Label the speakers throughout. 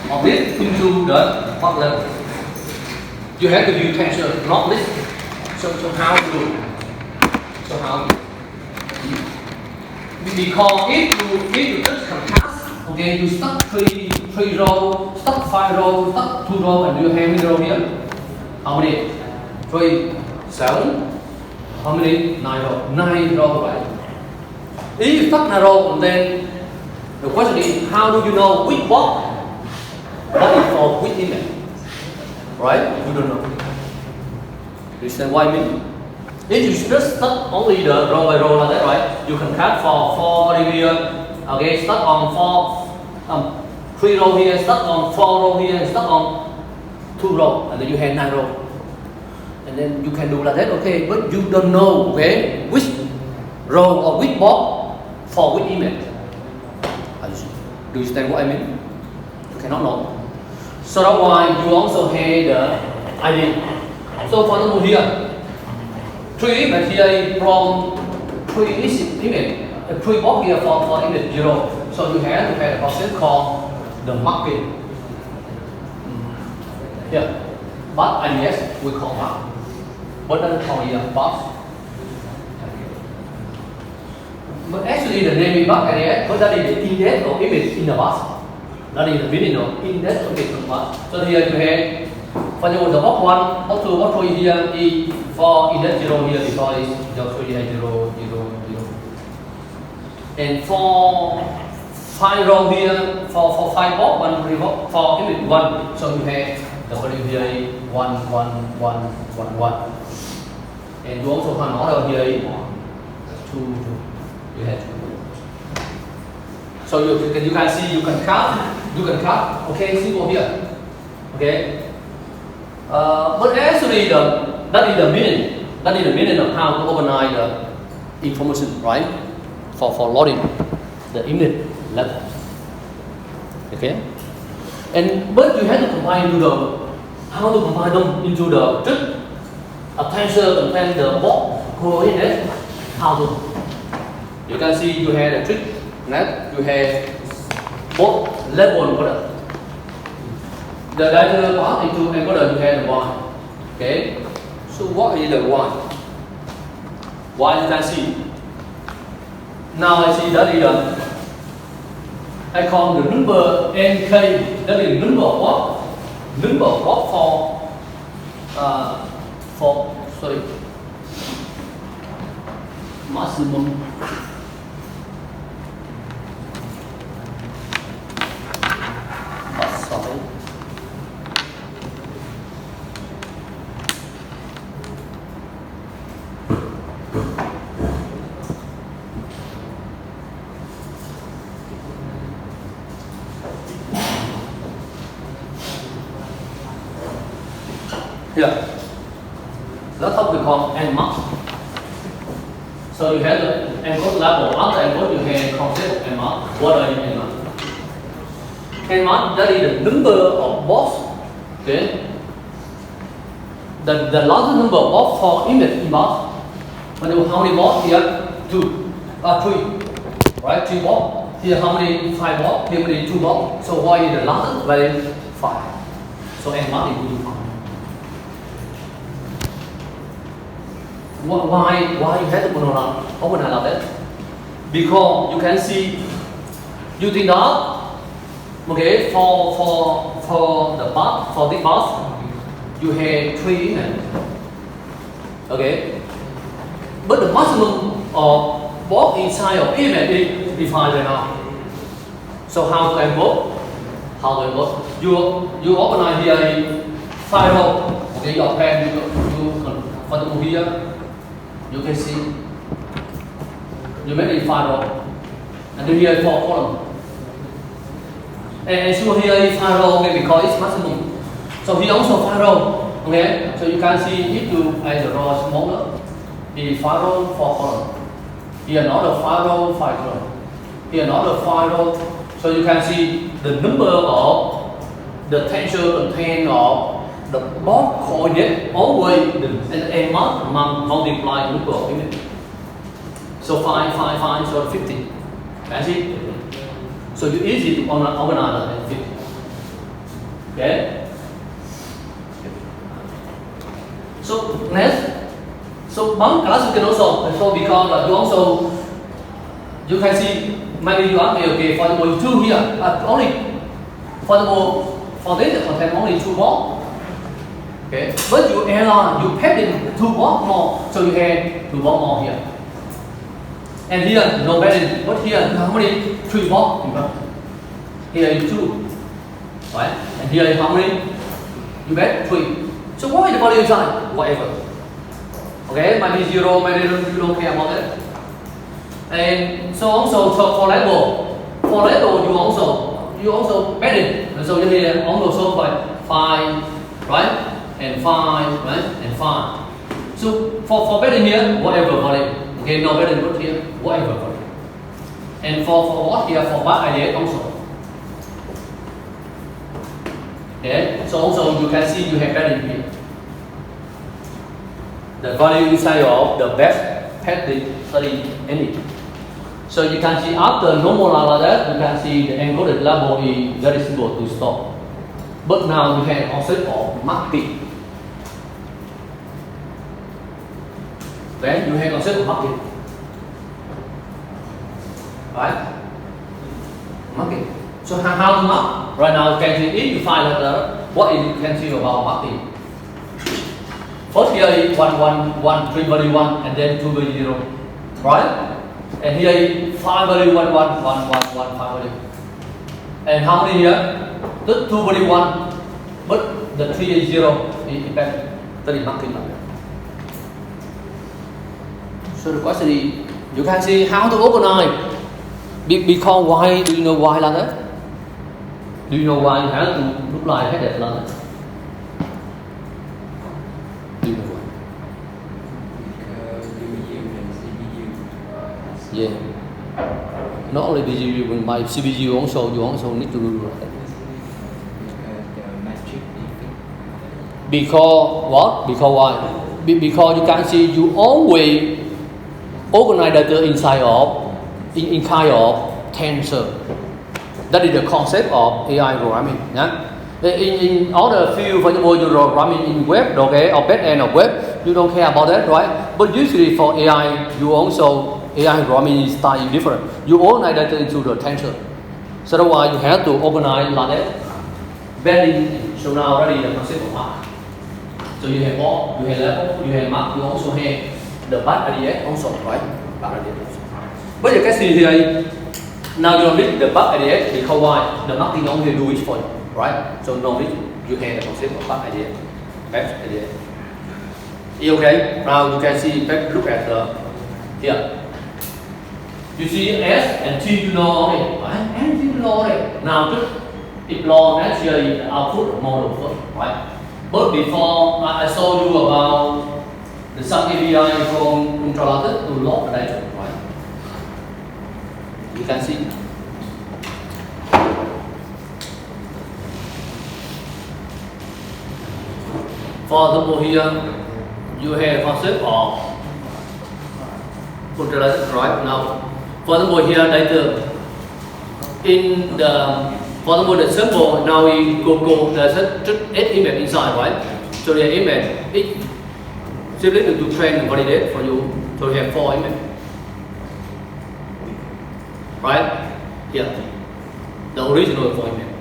Speaker 1: of this into the what level. You have to use tensor, not this. So how to do? So how? Because if you just contrast, okay, you start three row, start 5 row, start 2 row, and you have many row here. How many? 3, 7. How many? 9 row. 9 row, right? If you start 9 row, and then the question is, how do you know which box that is for which image? Right? You don't know. You understand what I mean? If you just start only the row by row like that, right? You can cut for 4 here. Okay, start on 3 row here, start on 4 row here, start on 2 row, and then you have 9 row. And then you can do like that, okay? But you don't know, okay, which row or which box for which image. Do you understand what I mean? You cannot know. So that's why you also have the ID. So for example here, 3 image here from 3 image, 3 box here for image 0. So you have to have a process called the marking. Here, but IDS we call mark. What does it call here? Box. But actually the name is box IDS, but that is the index of image in the box. That is the meaning of index of image in the box. So here you have, for example, the box 1, box 2, box 3 here is for index 0 here because it's 0, 3, 0, 0, 0. And for 5 row here, for 5 box, 1, 3 box, for image 1, so you have the value here is 1, 1, 1, 1, 1. And you also have another here is 2, 2. You have 2. So you can see, you can cut, okay, simple here. Okay. But actually that is the meaning of how to organize the information, right? For loading the image level. Okay? But you have to combine how to combine them into the just a tensor and then the box coordinate. How to? You can see you have a trick that you have both level encoder. The diagonal part into encoder you have the y. Okay? So what is the y? Y you can see. Now I see that is I call the number nk, that is number of what? Number of what for maximum size. Here, that's what we call N mark. So you have the encode level. After encode, you have concept of N mark. What are N mark? N mark, that is the number of box. Okay. The largest number of box for image in box. But how many box here? 2, 3. Right? 3 box. Here how many? 5 box. Here how many? 2 box. So why is the largest value 5? So N mark is equal to 5. Why you have to organize like that? Because you can see using that, okay, for the box, for this box, you have 3 images. Okay? But the maximum of box inside of image is defined right now. So how to encode? You organize here in 5 row. Okay, your pen for the movie here. You can see, you make it 5 row, and then here 4 columns. And so here is 5 row, okay, because it's maximum. So here also 5 row, okay. So you can see if you add the row smaller, it is 5 row, 4 columns. Here another 5 row, 5 columns. Here another 5 row. So you can see the number of the tensor contained of the box coordinate always and N mark multiply number of images. So 5, so 50. That's it. So it's easy to organize that 50. Okay. So next, so bump class you can also because you can see maybe you ask me okay for the 2 here only for this contain only 2 more. Okay, but you add on you pack in 2 more, so you add 2 more here. And here no bedding, but here how many 3 more? Here is 2, right? And here is how many? You bet 3. So what is the value inside? Whatever. Okay, might be 0, maybe you don't care about it. And so also for level you also bet it. And so here also by 5, right? And 5, right? And 5. So for betting here, whatever value. Okay, no betting but here, whatever value. And for what here? For bad idea also. Okay, so also you can see you have betting here. The value inside of the best petting study any. So you can see after normalize that, you can see the encoded level is very simple to stop. But now you have concept of marketing. Then you have concept of marketing. Right? Marketing. So how to mark? Right now you can see if you find that what you can see about marketing. First here is 1, 1, 1, 3 value 1 and then 2 value 0. Right? And here is 5 value 1, 1, 1, 1, 1, 5 value. And how many here? The 2 value 1, but the 3 is 0. That is marketing. So the question is, you can see how to organize. Because why? Do you know why like that? Do you know why you have to look like that like that? Do you know why?
Speaker 2: Because UU and CPU.
Speaker 1: Yeah. Not only BGU, but by CPU also you also need to do that.
Speaker 2: Because the matrix defect.
Speaker 1: Because what? Because why? Because you can see you always organize data inside of in kind of tensor. That is the concept of AI programming. Yeah? In other field, for example, you're programming in web, okay, or back end of web, you don't care about that, right? But usually for AI, you also AI programming style is different. You organize data into the tensor. So that's why you have to organize like that. Bending. So now already the concept of mark. So you have ball, you have level, you have mark, you also have the bad idea also, right? Bad idea also. But you can see here, now you don't need the bad idea because why? The marketing only do it for you, right? So no need you have the concept of bad idea, bad idea. Okay, now you can see, look at the here. You see S and T you know already, right? And you know already. Now just explore naturally the output model first, right? But before I showed you about the sub API from controller to load the data, right? You can see. For example here, you have concept of controller, right? Now, for example here data in the, for example the sample now we go there's just 8 image inside, right? So the image it simply to train and validate for you. So we have 4 images. Right? Here. The original 4 image.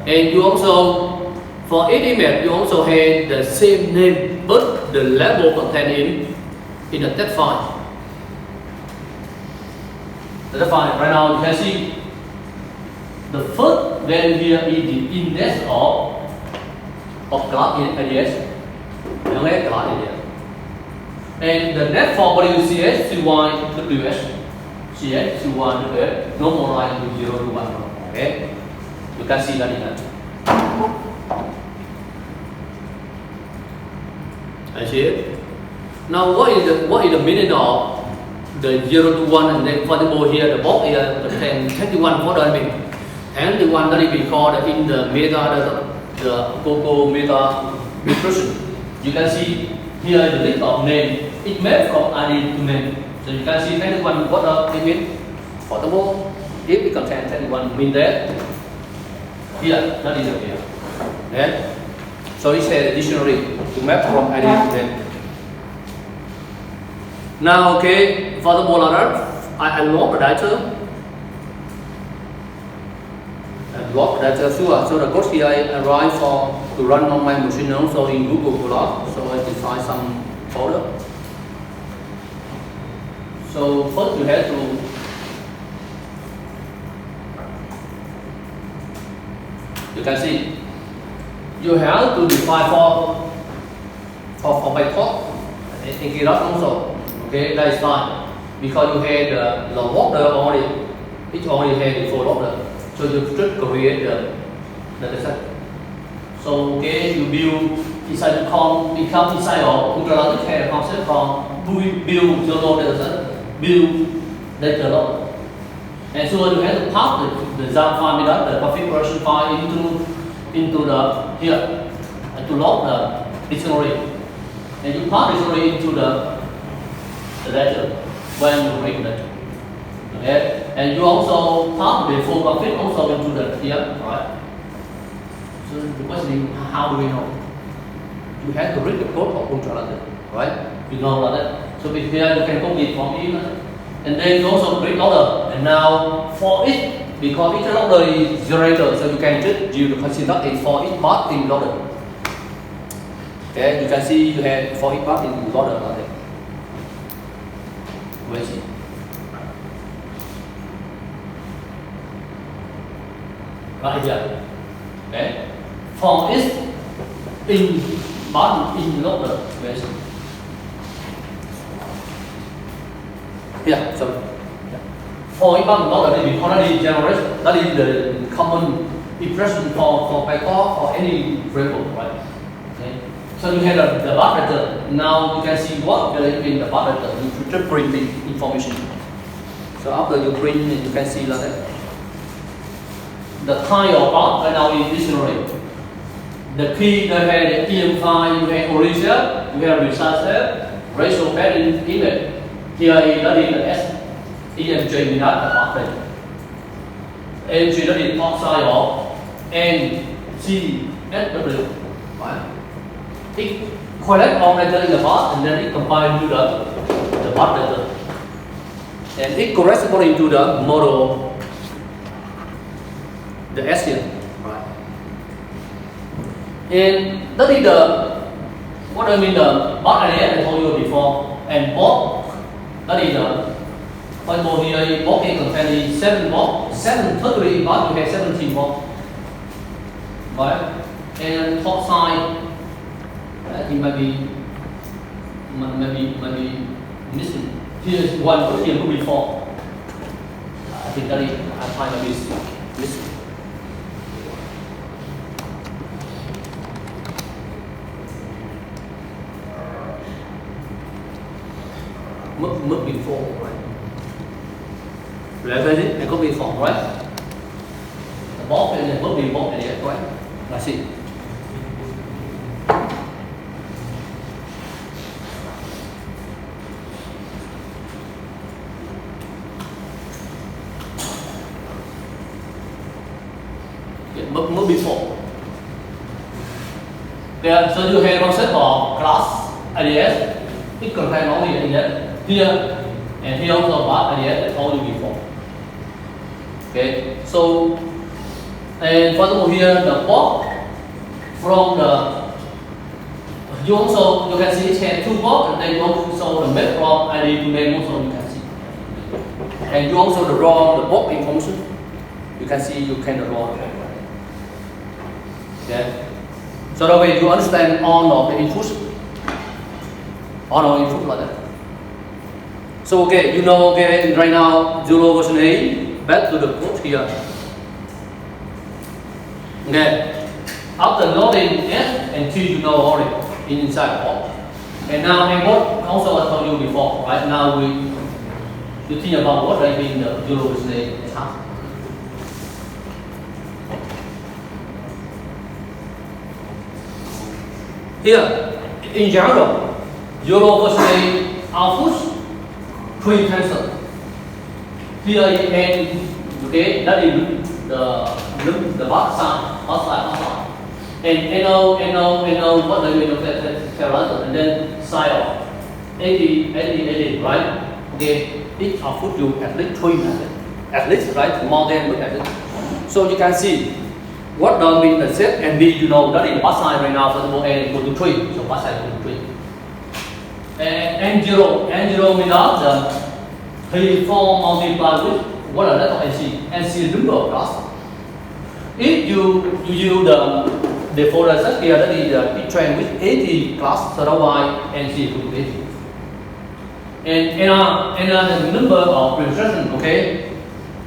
Speaker 1: And you also, for each image, you also have the same name, but the label contained in the text file. The text file, right now you can see the first value here is the index of class IDS. Class IDS. And the next for value CS, CY, WS. CS, CY, WS, no more line to 0 to 1. Okay? You can see that in that. I see it. Now what is the meaning of the 0 to 1 and then for example here the box here the 21 for the mean. And the one that is because in the meta the Coco meta description. You can see here the list of name. It maps from ID to name. So you can see 21 what it means. For example, if it contains 21 mean that here that is here. Okay. So it has a dictionary to map from ID to Z. Now, okay, for the boiler, I unlock the data. Unlock the data so the code here I arrive to run on my machine also in Google Colab. So I define some folder. So first you have to you can see you have to define for by code and get up also. Okay, that is fine because you had the loader only, it only had the full loader, so you just create the data. So okay, you build inside the become inside of Ultralogic had a concept from build zero data set, build data loader. And so you have to pass the ZAM file method, the configuration file into the here to load the dictionary. And you pass dictionary into the data when you read it. Okay? And you also pass the full config also into the here, right? So the question is, how do we know? You have to read the code of Ultralogic, right? You know that. So here you can copy from here. And then you also create loader. And now for it, because each loader is generator, so you can just use the consider it for each part in loader. Okay, you can see you have for each part in loader like that. Where is it? Right here. Okay. For each in part in loader, where is it? Yeah, sorry. For each loader, because that is generation, that is the common impression for Python or any framework, right? Okay. So you have the bar data. Now you can see what there is in the bar data. You just print the information. So after you print, you can see like that. The kind of bar right now is dictionary. The key that has the EM file, you have origin, you have resize, ratio pattern image. Here is that is the S, EMG without the bar data. EMG that is top side of NGSW. Right? It collects all data in the bar and then it combines to the bar data. And it corresponds to the model, the S here. Right? And that is the, what I mean, the bar area I told you before, and both. That is the Bible here, both can contain 7 blocks, 7 totally, but we have 17 blocks. Right? And top side, it might be missing. Here is 1, here could be 4. I think that is, I find that is missing. Mức before, right? Replace it and copy before, right? The box and the mức before and the right? That's it. Mức before. Yeah, so you have concept of class IDS. It contains only IDS. Here and here also part IDS I told you before. Okay, so and for example here the box from the you can see it has 2 box and then you also the map from ID to name also you can see. And you also the draw the box information. You can see you can draw. Okay. So that way you understand all of the inputs. All of the inputs like that. So okay, you know okay right now 0 version A, back to the code here. Okay. After loading S and T you know already inside the box. And now and what also I told you before, right? Now you think about what I mean the 0 version A is how. Here, in general, 0 version A outputs pre-cancel. Here is N, okay, that is the bar sign, outside. And NO, what do you mean of that tell and then side of 80, right? Okay, each output you at least 3 at least, right? More than but at least. So you can see what does mean the set and B, you know that in pass side right now, first of all, N equal to 3, so pass side equal to 3. And N0 means the 3, 4 multiplied with what are that of NC? NC is number of class. If you use the folder set here, that is the train with 80 class, so that's why NC equal to 80. And NR is the number of registration, okay?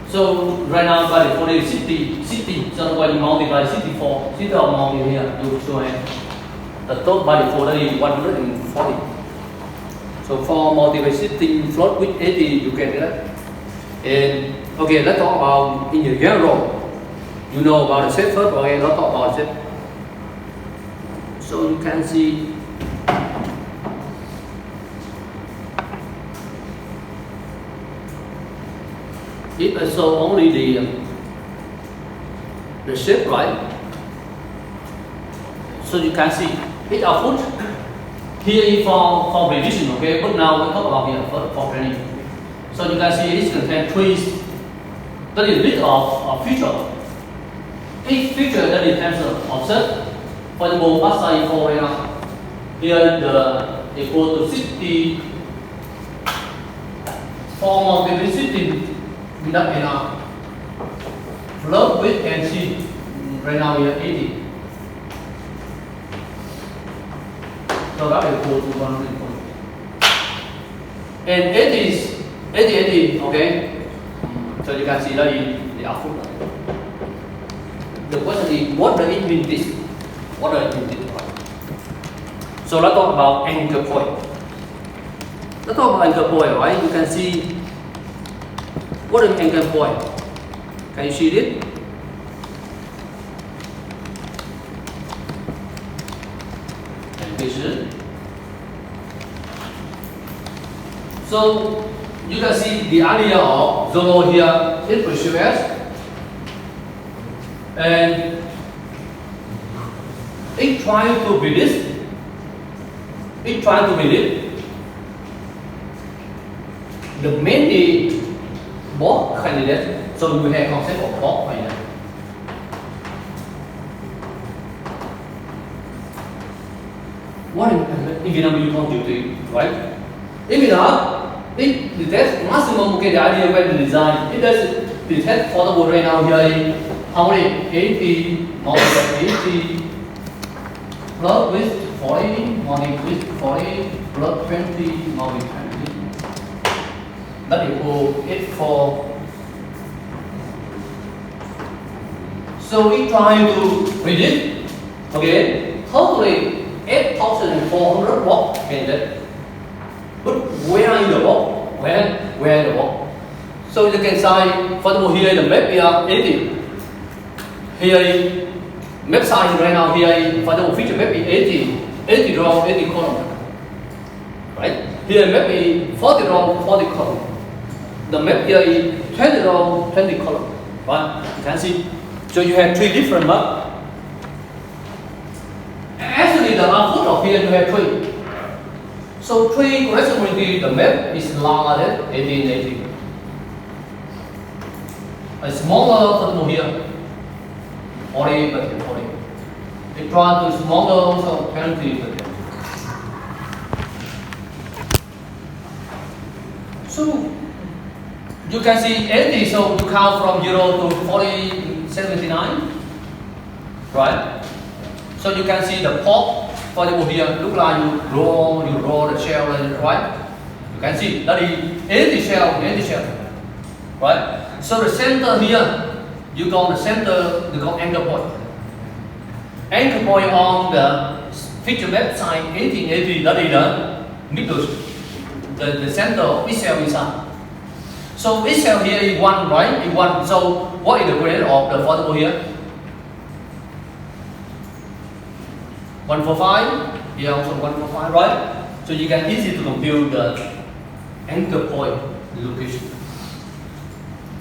Speaker 1: So right now by default is 60, so when you multiply 64, 60 multiply here, you show the total by default that is 140. So 4 multiply 60 float with 80, you get that. And okay, let's talk about in the general. You know about the set first, okay, let's talk about set. So you can see if I show only the shape, right? So you can see it output here for revision, okay? But now we talk about here for training. So you can see it contains trees. That is bit of feature. Each feature that is tensor offset. For example, pass side for right now. Here the equal to 60 for multiplicity without NR. Float with NC. Right now we have 80. So that is equal to 140. And 80, okay? So you can see that in the output. The question is, what does it mean this? What does it mean this? So let's talk about anchor point. Let's talk about anchor point, right? You can see what is anchor point. Can you see this? And this is it. So you can see the idea of Zolo here is precise. And it trying to be this. It trying to be this. The many both candidates. So we have concept of both candidates. What if you compute, right? If it are, it detects maximum, okay, the idea of the design. It does detect for the right now here. How many? 80 multiplied 80 plus with 40 multiplied with 40 plus 20 multiplied 20. That equals 84. So we try to predict, okay, totally 8,400 watts candidate. But where are the watt? Where the watt? So you can say, for example, here the map here 80. Here map size right now here, for example, feature map is 80 row, 80 column. Right? Here map is 40 row, 40 column. The map here is 20 row, 20 column. Right? You can see. So you have 3 different maps. Actually, the output of here you have 3. So 3 corresponding the map is longer than 1880. A smaller for example here. 40 but 40. It try to smaller also 20 but. So you can see 80, so you count from 0 to 40, 79, right? So you can see the port, for example here, look like you roll the shell, right? You can see that is 80 shell, right? So the center here, you got the center, you got anchor point. Anchor point on the feature website 1880, that is the middle, the center of each cell inside. So each cell here is 1, right? Is 1. So what is the coordinate of the portable here? 145. Here also 145, right? So you can easily to compute the anchor point location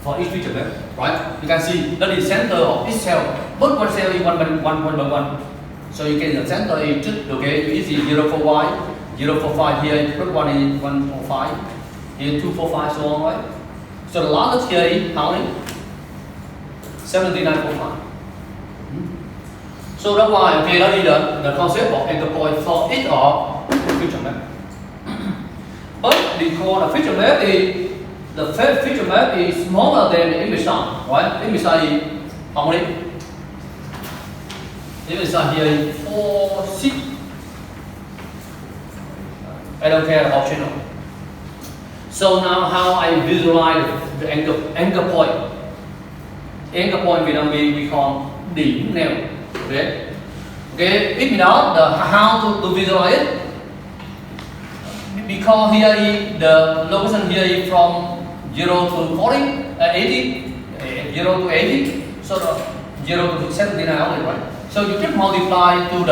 Speaker 1: for each feature web, right? You can see that is center of each cell. But one cell is 1 by 1. So you can center it, okay, you easy 0 for y, 0 for 5 here, put 1 in 1 for 5, here 2 for 5, so on, right? So the largest here is how many? 79 for 5. So that's why, okay, that is the concept of anchor point for each of feature map. But because the feature map is, the feature map is smaller than the image size, right? Image size is how many? Image size here is 4, 6. I don't care about channel. So now how I visualize the anchor point. Anchor point Việt Nam we call điểm neo. Okay. Okay. If you know the how to visualize it, because here is the location here is from 0 to 40, 80, 0 to 80, so the 0 to 79 only, right? So you just multiply to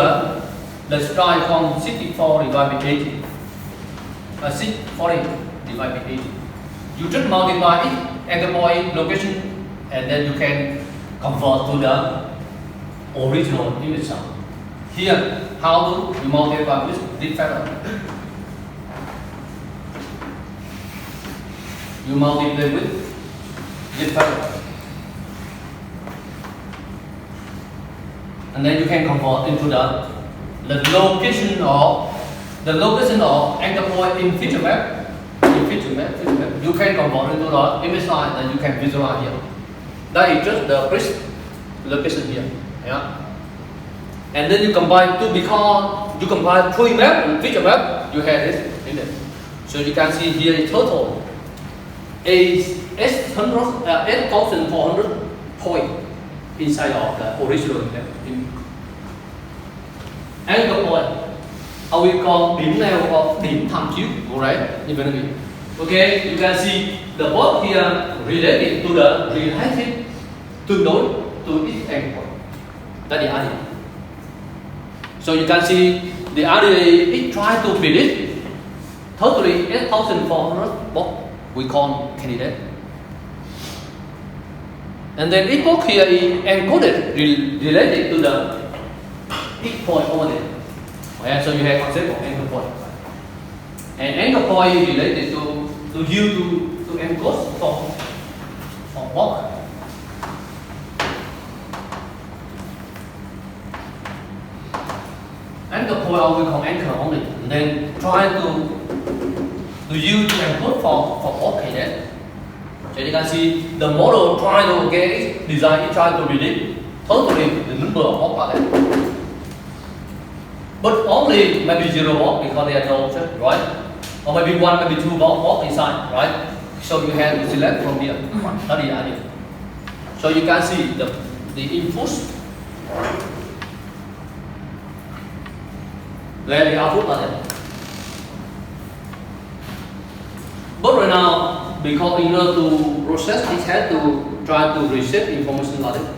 Speaker 1: the stride from 64 divided by 80. 640 divided by 80. You just multiply it anchor point location, and then you can convert to the original image size. Here, how do you multiply with this factor? You multiply with this factor, and then you can convert into the location of anchor point in feature map. You can convert into the image line, and you can visualize here. That is just the first location here. Yeah. And then you combine two, because you combine 3 map and feature map, you have this in it. So you can see here in total is 8,400 points inside of the original map. Anchor point, we call điểm neo or điểm tham chiếu, alright? Okay, you can see the both here related to the related tương đối to each anchor point. That's the idea. So you can see the idea is try to predict totally 8,400 box we call candidate. And then each box here is encoded related to the each point over there. Okay, so you have concept of anchor point. And anchor point is related to you to encode for box. Anchor point we call anchor only, and then try to use to encode for all candidate. So you can see the model try to get design, try to predict totally the number of box are there. But only maybe 0 box because they are no option, right? Or maybe 1, maybe 2 box inside, right? So you have to select from here. That's the idea. So you can see the inputs. Where the output are there. But right now, because in order to process, it has to try to receive information like that.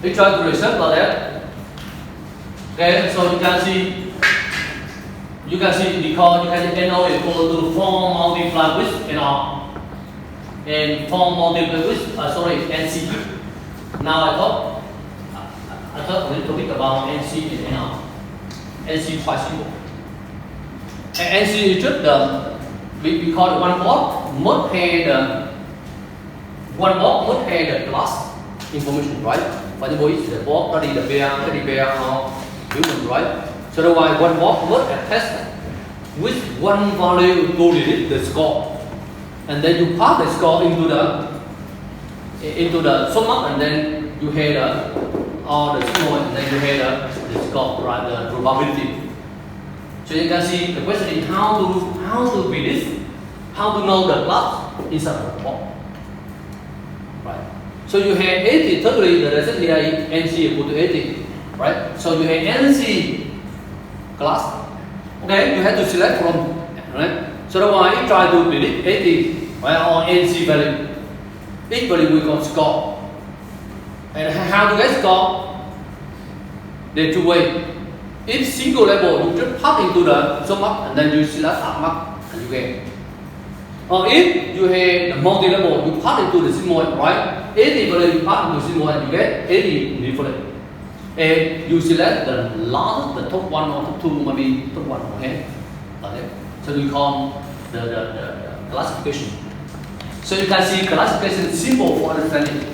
Speaker 1: It try to receive like that. Okay, so you can see because you can NO equal to form multiplied with NR. And form multiplied with NC. Now I thought a little bit about NC and NR. NC is quite simple. And NC is just we call it one block must have the class information, right? For example, it's the block, that is the bear or human, right? So that's why one block must attest with one value correlate the score. And then you pass the score into the sum up, and then you have the signal, and then you have the score, right? The probability. So you can see the question is how to predict, how to know the class inside the box, right? So you have 80. Totally the result here is NC equal to 80, right? So you have NC class. Okay, you have to select from, right? So that's why you try to predict 80, right, or NC value. Each value we call score. And how to get score? There are two ways. If single level, you just pop into the sum up, and then you select up mark, and you get. Or if you have the multi-level, you pass into the sigmoid, right? Any value you pass into sigmoid, you get any different. And you select the last, the top one or top two, maybe top one, okay? Okay. So we call the classification. So you can see classification is simple for understanding.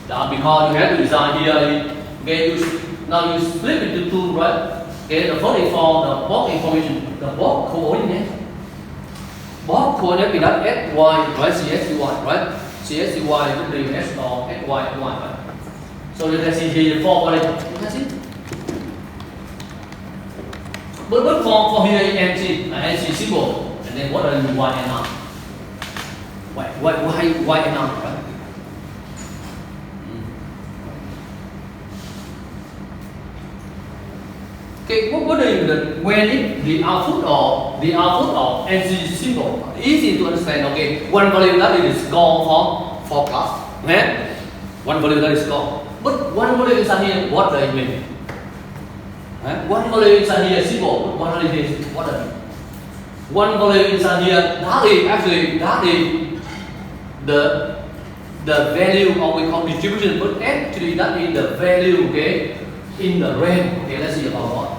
Speaker 1: Because you have to design here, okay, now you split it into two, right? Okay, the first is for the block information, the block coordinate. Block coordinate is that x, y, right? CSY, right? CSY would be x or x, y, right? So you can see here the form already. You can see. But for here is MC symbol, and then what are the y and r? Y and r, right? Okay, what is the when it the output of NC symbol? Easy to understand. Okay, one value that is gone for class. Okay, one value that is gone. But one value inside here, what does it mean? One value inside here symbol. One value is what does it mean? One value inside here that is the value or we call distribution. But actually that is the value. Okay, in the range. Okay, let's see about what.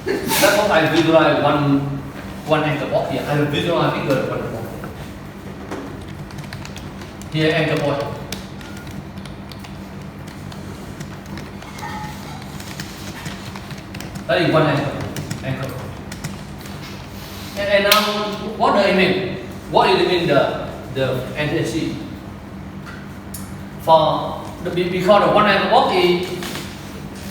Speaker 1: That's what I visualize one anchor box here. I will visualize bigger one box. Here anchor point. That is one anchor. And now what do I mean? What do you mean the NTC? Because the one anchor box is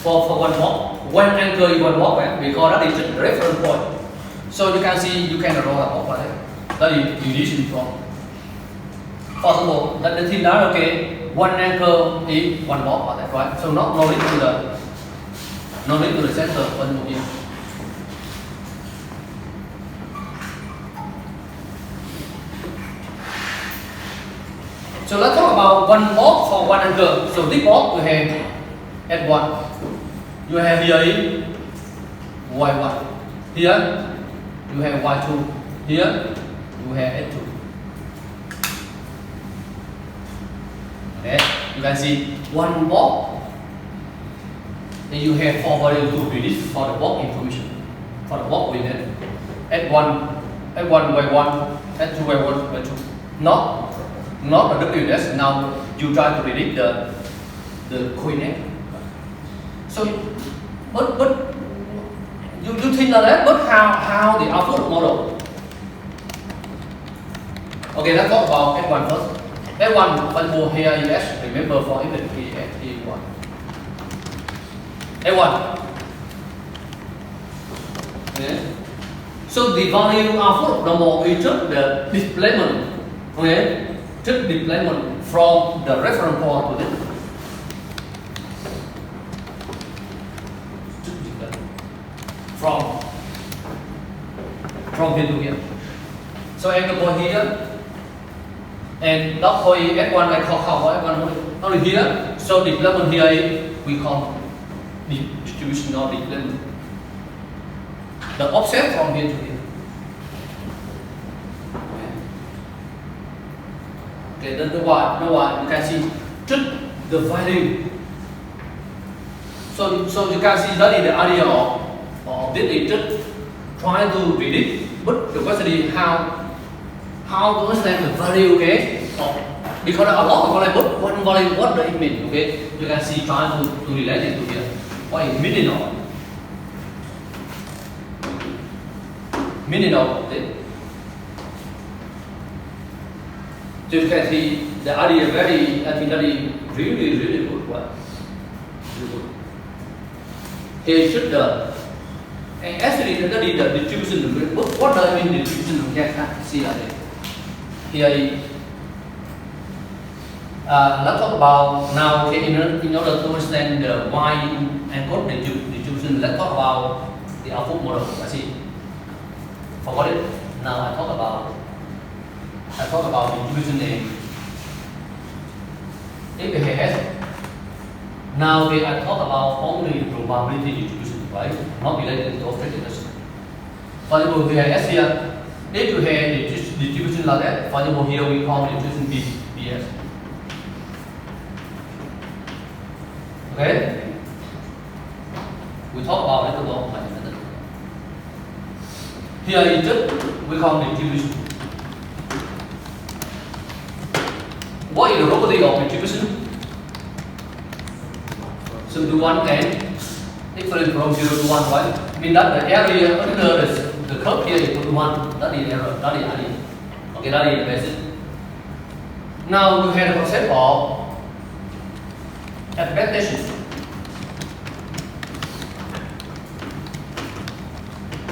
Speaker 1: for one box. One anchor is one block, right? Because that is the reference point. So you can see you can draw a box like that. That is division from. For example, the thing that okay, one anchor is one block like that, right? So no link to the center for the here. So let's talk about one block for one anchor. So this block we have S1. You have here Y1. Here you have Y2. Here you have S2. Okay, you can see one block. Then you have four values to release for the block information. For the block within S1, Y1, S2, Y1, Y2. Not the WS. Now you try to predict the coordinate. So, but you think like that, but how the output model? Okay, let's talk about S1 first. S1, for example, here is S. Remember for Ipcv, S is 1. S1. Okay. So the value output normal is just the displacement. Okay, just displacement from the reference point to this. From here to here. So anchor point here, and dot point S1 I call S1 only here. So displacement here we call the distribution of displacement. The offset from here to here. Okay, then the y you can see just the value. So you can see that is the area of this is just trying to predict. But the question is how to understand the value, okay? Because a lot of value, but one value, what does it mean? Okay, you can see trying to relate it to here. What is meaning of this? So you can see the idea I think that is really good. What? Really good. Here should and actually that is the distribution. What does it mean distribution? You can see here. Let's talk about now. Okay, in order to understand the y and code distribution, let's talk about the output model. I see. Forgot it. Now I talk about distribution name. If it has now I talk about only probability distribution, right? Not related to objective. For example, we have S here. If you have distribution like that, for example, here we call distribution B, BS. Okay? We talk about it about my method. Here in just we call distribution. What is the property of distribution? So to 1 and different from 0 to 1, right? Mean that the area under the curve here is equal to 1. That is error. That is ID. Okay, that is the basic. Now you have the concept of expectation.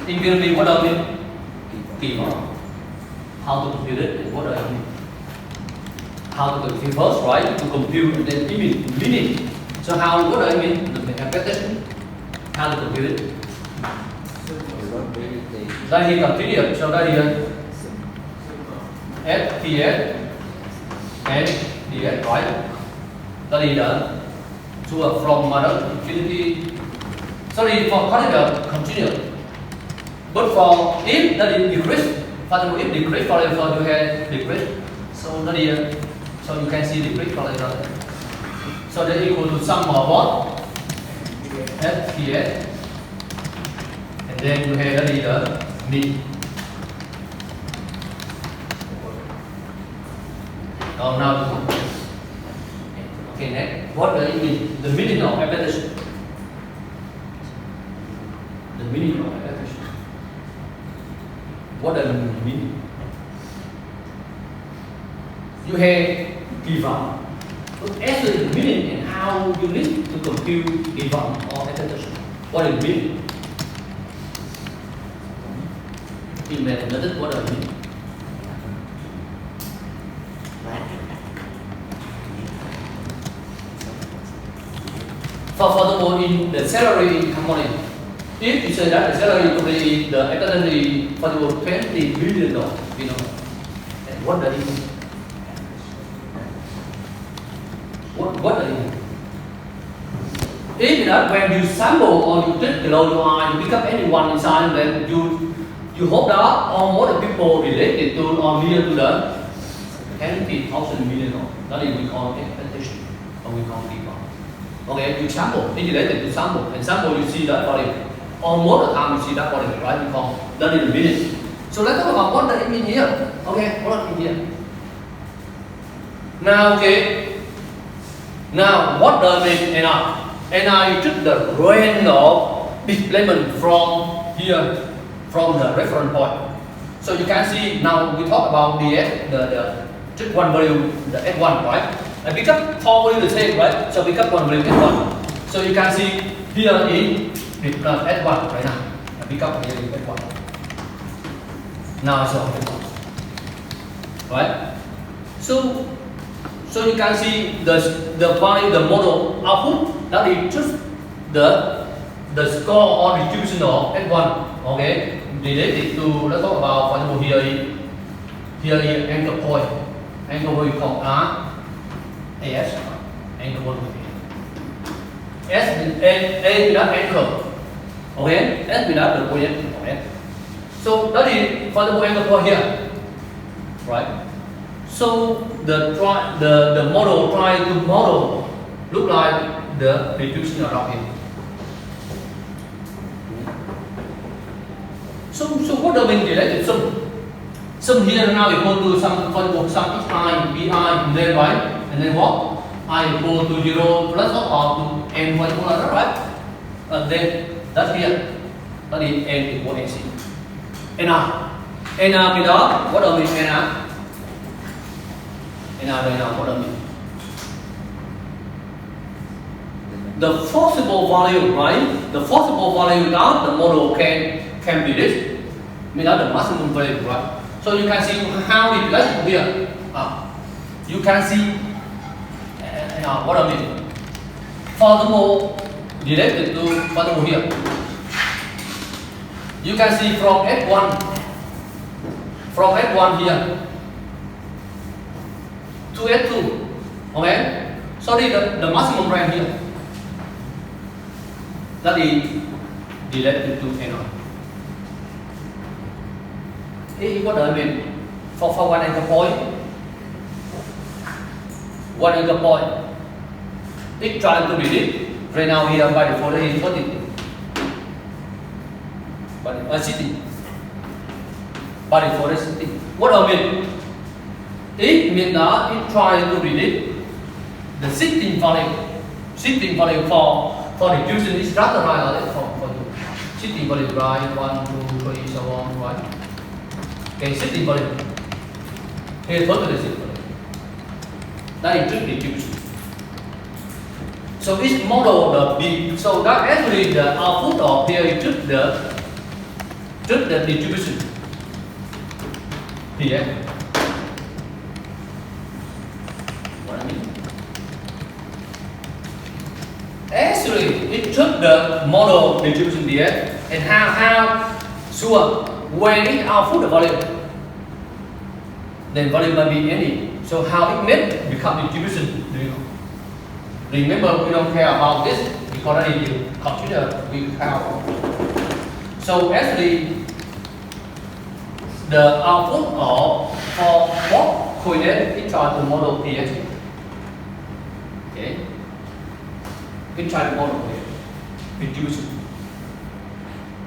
Speaker 1: In Vietnamese, what does it mean? Kỳ vọng. How to compute it and what does it mean? How to compute first, right? To compute and then meaning. So how, what does it mean? The expectation. How to compute it? Đây thì cầm thí điểm cho đây thì S, PS, and DS, right? That is to from infinity. Sorry, for continuous. But for if that is decrease, for example, if decrease, for example, you have decrease. So that is, so you can see decrease for example. So that equal to sum of what? S, PS, and then you have that is the mean. Oh, now, okay, next. What does it mean? The meaning of expectation. The meaning of expectation. What does it mean? You have kỳ vọng. As to the meaning and how you need to compute kỳ vọng or expectation. What does it mean? In mathematics, what does it mean? For example, in the salary component, if you say that the salary component, the expectation is, for example, $20 million, you know, and what does it mean? What does it mean? If that when you sample or you take below your eye, you pick up anyone inside, then you hope that all more the people related to or near to the 10,000 million. That is we call expectation, or we call people. Okay, you sample, it's related to sample, and sample you see that body. Almost the time you see that body, right? You call that is the meaning. So let's talk about what does it mean here. Okay, what does it mean here? Now, okay. Now, what does it mean NR? NR is just the range of displacement from here, from the reference point. So you can see now we talk about the just one value, the S1, right? And pick up four value the same, right? So pick up one value S1. So you can see here is S1 right now. And pick up here is S1. Now it's on S1. Right? So you can see the value, the model output, that is just the score or distribution of S1, okay, related to, let's talk about, for example, here is anchor point. Anchor point we call R, AS, anchor point. S, A without anchor, okay, S without the point of S. So that is, for example, anchor point here, right? So the model try to model look like the distribution around here. So what does it mean related sum? Sum here now equal to some, for example, sum xi, bi, and then right, and then what? I equal to 0 plus or to n equal to that, right? And then that's here. That is n equal to nc. NR. NR means what does it mean NR? NR, what does it mean? The forcible value, right? The forcible value that the model can be this. Means that the maximum value, right? So you can see how it relates here. You can see what I mean. For example, related to for example here. You can see from F1 here to F2. Okay? Sorry, the maximum range here. That is related to NR. What do I mean? For one anchor point, it trying to read it. Right now here by default it is 40. But sitting. By default is sitting. What do I mean? It means that it tries to read it. The sitting value for diffusion is rather high for you. Sitting value right 1, 2, 3, so on, right? Okay, sitting value. Here's what the sitting value. That is diffusion. So each model so that actually the output of here is just the distribution. Here. What I mean? Actually, it took the model distribution here and how sure when it output the volume, then volume might be any. So how it made become distribution? Do you know? Remember, we don't care about this because I need to consider we count. So actually, the output for what coordinate it try to model pH. Okay, it try to model pH distribution,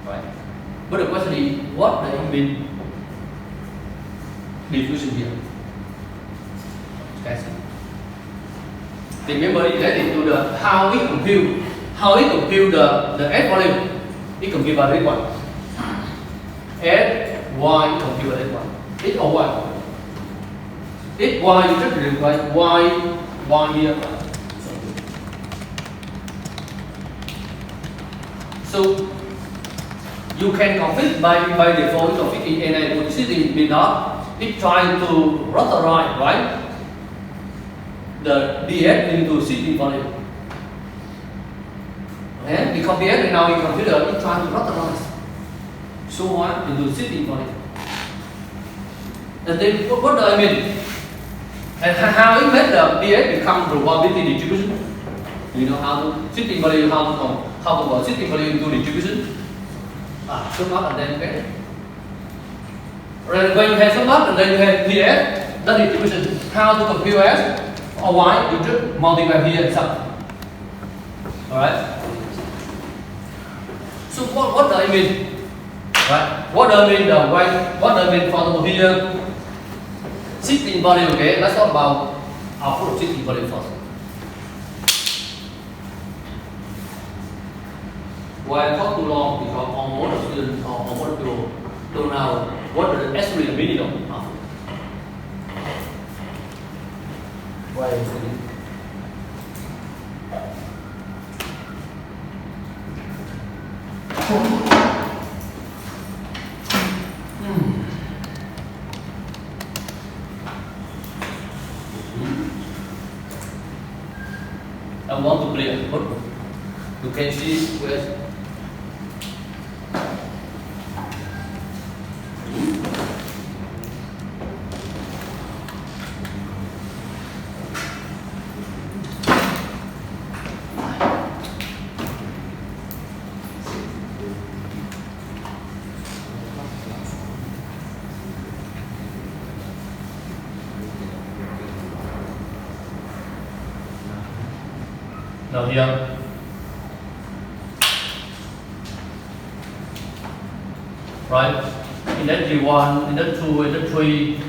Speaker 1: right? But the question is, what does it mean diffusion here? Okay. Remember, it related to the how it compute the S volume. It compute by this one. S Y compute by this one. X or Y. X Y you just replace Y here. So you can configure by default configure NA electricity means that it trying to rotorize, right? The dx into sitting volume. And because dx right now you consider it trying to rotorize so what into sitting volume. And then what do I mean? And how it made the dx become probability distribution? You know how to sitting volume, how to convert sitting volume into distribution? So much and then okay. When you have so much and then you have dx, that distribution. How to compute S? Or Y, you just multiply here and sum. Alright? So what do I mean? Right? What do I mean what do I mean for example here? Sitting volume, okay? Let's talk about output of sitting volume first. Why I talk too long? Because almost the students or almost people don't know what the actually meaning of output. Why is it? I want to play a football. You can see where. Now here, right? Industry 1, industry 2, industry 3,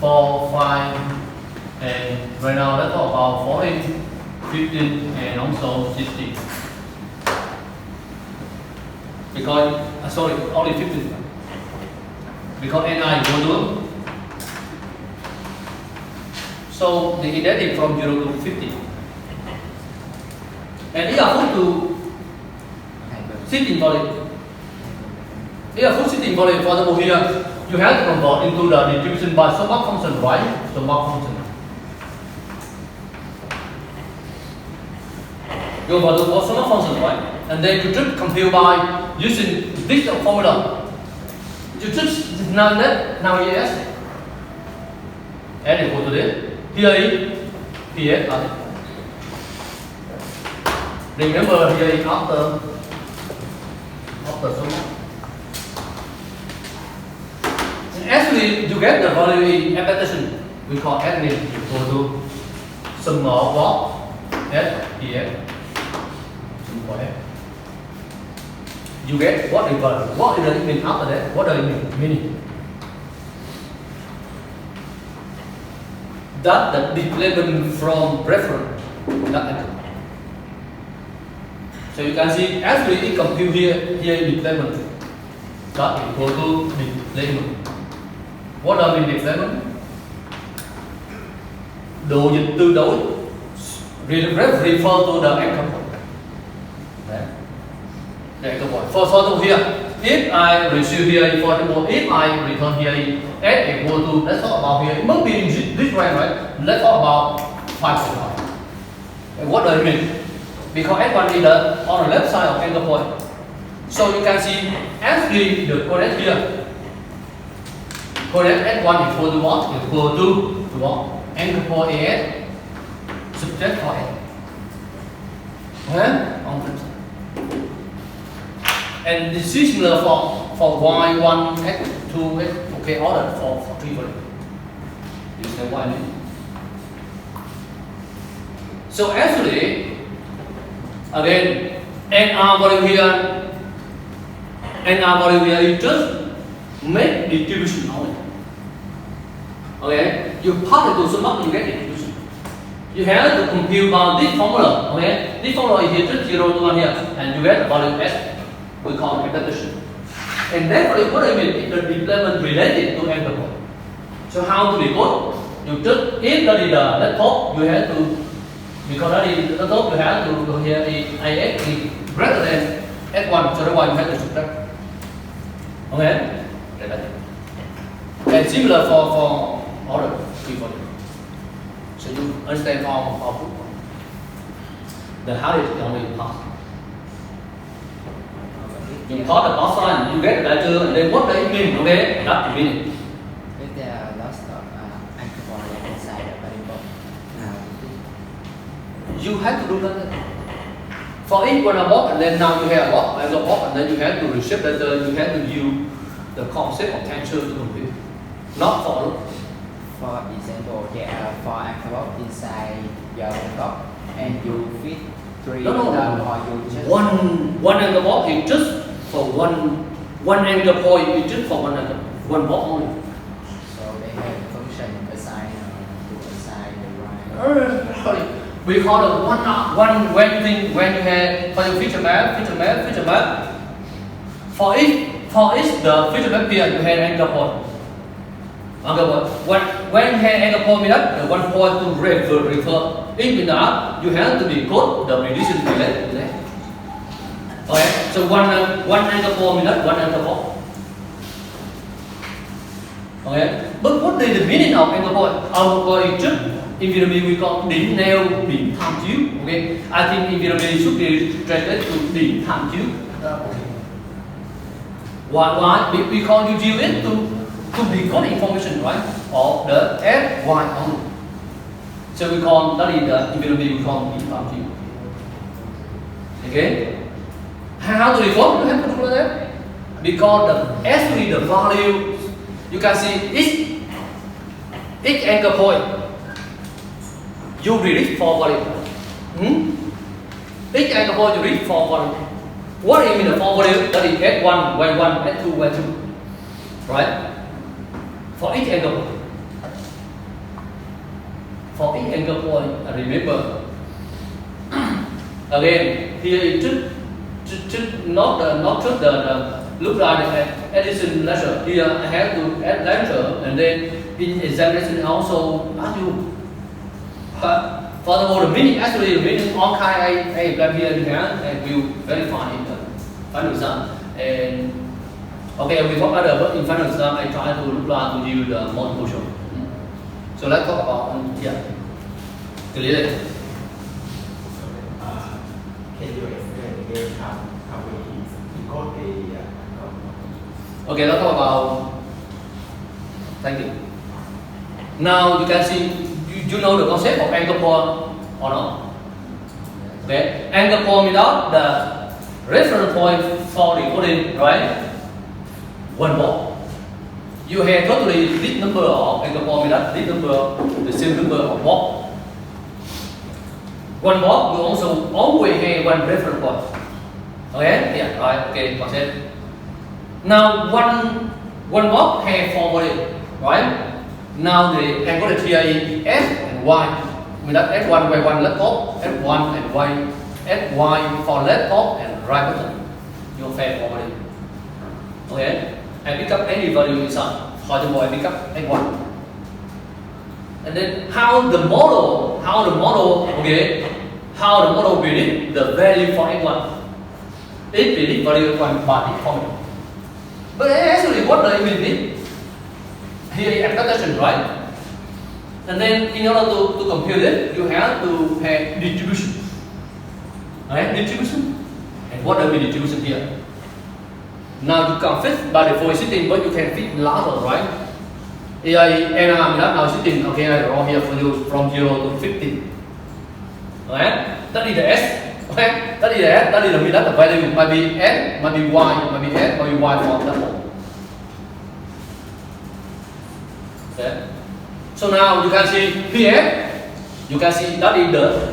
Speaker 1: 4, 5, and right now let's talk about 14, 15, and also 16. Because sorry, only 15. Because NI is 1. So the index from 0 to 50. And if I put to sitting volume, if I put sitting volume, for example here, you have to convert into the distribution by sum up function, right? Sum up function. You convert to sum up function, right? And then you just compute by using this formula. You just now yes. Add equal to this. Here is PS. Remember here is after sum up. actually you get the value in expectation. We call admin equal to sum of what? S here. Sum of S. You get what is value. What is the mean after that? What does it mean? Meaning that the deployment from reference that. So you can see actually it compute here is deployment. That equal to deployment. What does mean deployment? Độ dịch tương đối. Refer to the anchor point. The anchor point. For example here, if I receive here, for example, if I return here S equal to, let's talk about here, it must be in this range, right? Let's talk about 5.5. And what does it mean? Because S1 is on the left side of anchor point. So you can see actually the correct here. Correct S1 equal to what? Equal to what? Anchor point AS subject for S. On the and this is similar for Y1, X2, X, okay, order for 3 for it. You understand what I mean? So actually, again, NR value here is just make distribution only. Okay, you part it to sum up, you get distribution. You have to compute by this formula. Okay, this formula is here just 0 to 1 here, and you get the value S. We call it expectation. And therefore, what I mean is the deployment related to anchor point. So how to decode? You just if that is the laptop, you have to, because that is the laptop, you have to go here is AX is greater than S1, so that's why you have to subtract. Okay? And similar for order 3 for you. So you understand how output. The how is the only pass. You thought the pass sign, you get the letter, and then what does it mean? Okay, that's the meaning.
Speaker 2: If there are lots of anchor point inside the variable,
Speaker 1: you have to do that. For each one a box, and then now you have a box, and a box, and then you have to reshape that. You have to use the concept of tensor to compute, not for loop.
Speaker 2: for example, there are 4 anchor points inside your box, and you fit 3
Speaker 1: No.
Speaker 2: or you just
Speaker 1: One anchor box is just for one anchor point is just for one box only.
Speaker 2: so they have function assign to assign the right.
Speaker 1: We call it one when you have for your feature map. For each the feature map here you have anchor point. When you have anchor point means the one point to refer. If not, you have to decode the prediction related to that. Okay, so one anchor point means one anchor point. Okay, but what is the meaning of anchor point? Anchor point is just in Vietnamese we call điểm neo, điểm tham chiếu. Okay, I think in Vietnamese should be translated to điểm tham chiếu. Okay. Why? Because you use it to decode information, right? Of the F, Y only. So we call that is the in Vietnamese we call điểm tham chiếu. Okay. How to decode? You have to do that because actually the value you can see each anchor point. You read 4 value. Each anchor point you read 4 value. What do you mean the 4 value? That is S1, Y1, S2, Y2. Right? For each anchor point. For each anchor point, remember. Again, here is just not just the look like the addition lecture. Here I have to add lecture, and then in examination also ask you. But furthermore, the meaning actually the meaning all kind I apply here you can and will verify in the final exam. And okay, we talk other, but in final exam I try to reply to you the multiple choice. So let's talk about clearly.
Speaker 3: Can you explain again how we decode the
Speaker 1: Okay, let's talk about. Thank you. Now you can see. You know the concept of anchor point or not? Okay, anchor point without the reference point for decoding, right? One box. you have totally this number of anchor point, this number, the same number of box. One box will also always have one reference point. Okay? Yeah, right, okay, got it. Now one box has 4 bodies, right? Now the angle here is S and Y. With that S1, Y1 left top, S1 and Y, SY for left top and right bottom. You have 4 bodies. Okay? And pick up any value inside. For example, I pick up S1. And then how the model predict the value for x1. It predict value x1 by this formula. But actually what does it mean? Here is expectation, right? And then in order to compute it, you have to have distribution. Right? Distribution. And what does mean distribution here? Now you can fit by default sitting, but you can fit larger, right? And I'm now sitting, okay, I draw here for you from 0 to 15. Okay? That is the S. Okay? That is the S. That is the mean that the value might be S, might be Y, might be S, might be Y for example. Okay? So now you can see here, you can see that is the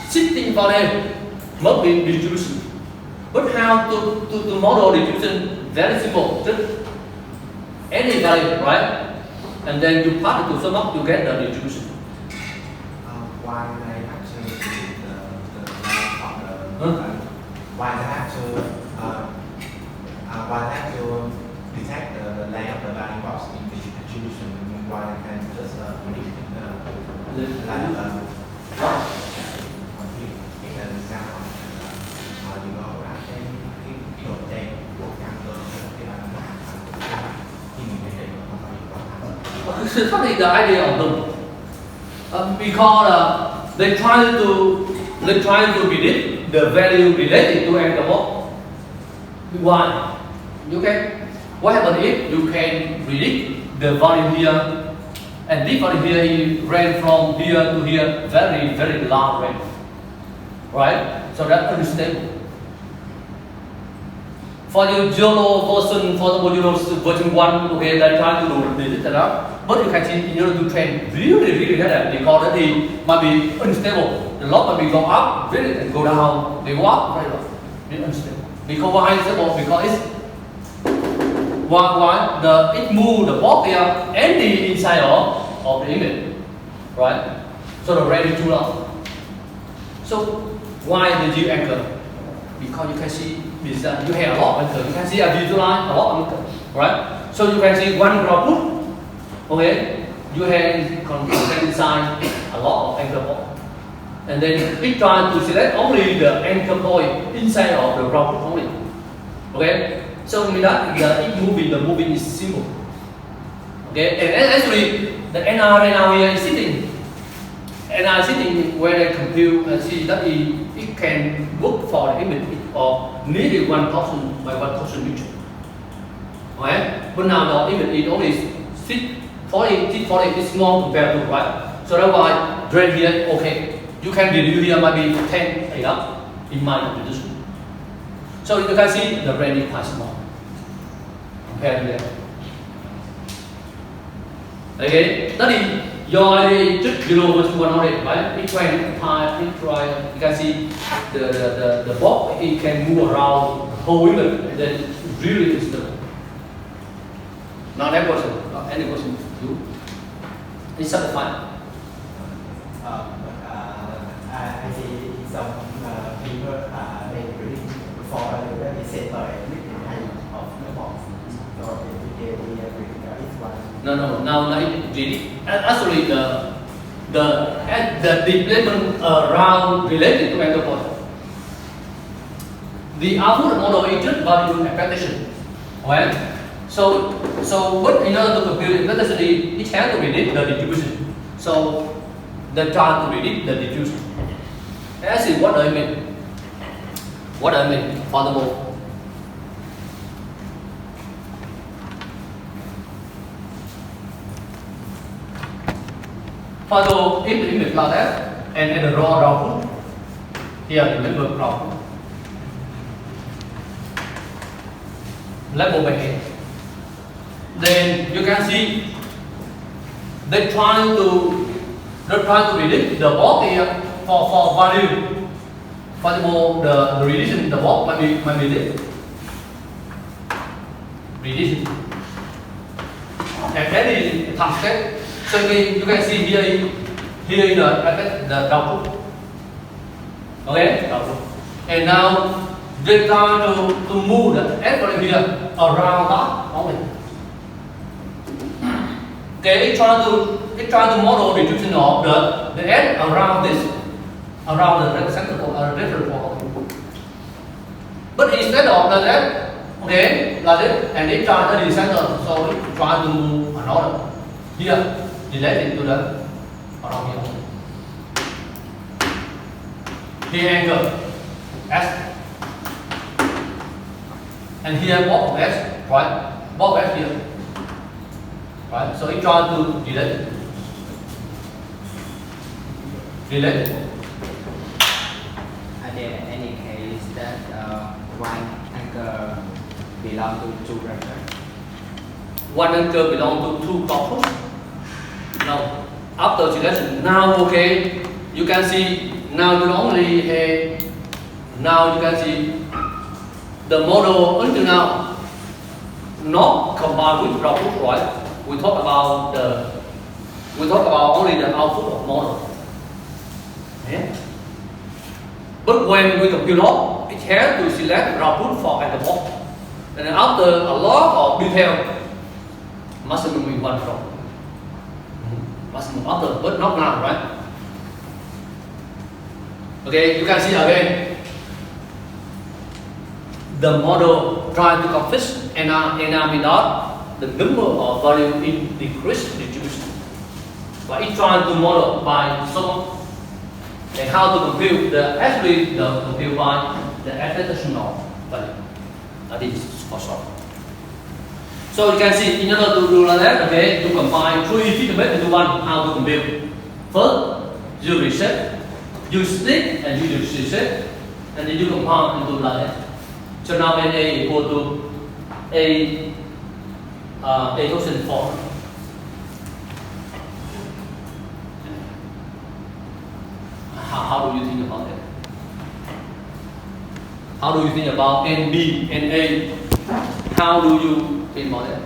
Speaker 1: sitting value must be distribution. But how to model distribution? Very simple. Just any value, right? And then you part it to sum up, you get the distribution.
Speaker 3: Why they actually detect the layout of the line box in the distribution? Why they can just predict
Speaker 1: What is the idea of them? Because they try to predict the value related to anchor box. Why? What happens if you can predict the value here, and this value here is range from here to here, very very large range, right? So that's unstable. For your YOLO version, for example, YOLO version 1, okay, they try to do this and that. But you can see in order to train really hard because that is might be unstable. The log might be go up really and go down. They go up very well. It's unstable. Because why unstable? Because it's it move the box here and the inside of the image. Right? So the range is too long. So why did you anchor? Because you can see this, you have a lot of anchor. You can see a visualize a lot of anchor, right? So you can see one ground. Okay, you can design a lot of anchor point, and then we try to select only the anchor point inside of the ground only. Okay, so mean that the moving is simple. Okay, and actually the NR right now here is sitting. NR sitting where they compute and see that it can work for the image of nearly 1,000 by 1,000 meters. Okay, but now the image is only 40 is small compared to right. So that's why drain here, okay, you can reduce here might be 10 enough in my computation. So you can see the drain is quite small compared to that. Okay, that is your idea just below what you want already, right? It try, you can see the box, it can move around the whole image and then really instable. Now that question, any question? It's satisfied.
Speaker 3: I see some people they predict for the center height of the box. So they predict this one.
Speaker 1: No. Now really, actually the development around related to anchor point. The output model is just value expectation. Right? So but in order to compute it, it has to predict the distribution. So they try to predict the distribution. Actually, what do I mean? For example, if the image like that and the raw output, here remember output. Level by here. then you can see they're trying to predict the block here for value. For example, the relation the block might be this relation, and that is Thanh-Sach. So you can see here in the output. Okay, output. And now they try to move the S value here around that only. Okay, it try to model the distribution of the S around the reference point. But instead of like that, okay, like this, and it try to the center, so it try to move another here, related to the around here. Here angle S, and here both S, right? Both S here. Right, so it tries to relate.
Speaker 2: Are there any case that one anchor belong to two reference?
Speaker 1: One anchor belong to two corpus? No. After selection, now okay, you can see now you only have now you can see the model until now not combined with output, right? We talk about only the output of model. Yeah. But when we compute log, it has to select output for at the box. And then after a lot of detail, maximum we want from. Maximum after, but not now, right? Okay, you can see again. The model try to confess NR without the number of value in decreased distribution. But it tries to model by sum and how to compute the compute by the expectational value. That is for short. So you can see in order to do like that, okay, you combine three feedback into one. How to compute? First, you reset, you split, and you reset, and then you combine into like that. So now NA equal to A quotient 4. How do you think about that? How do you think about NB, NA? How do you think about that?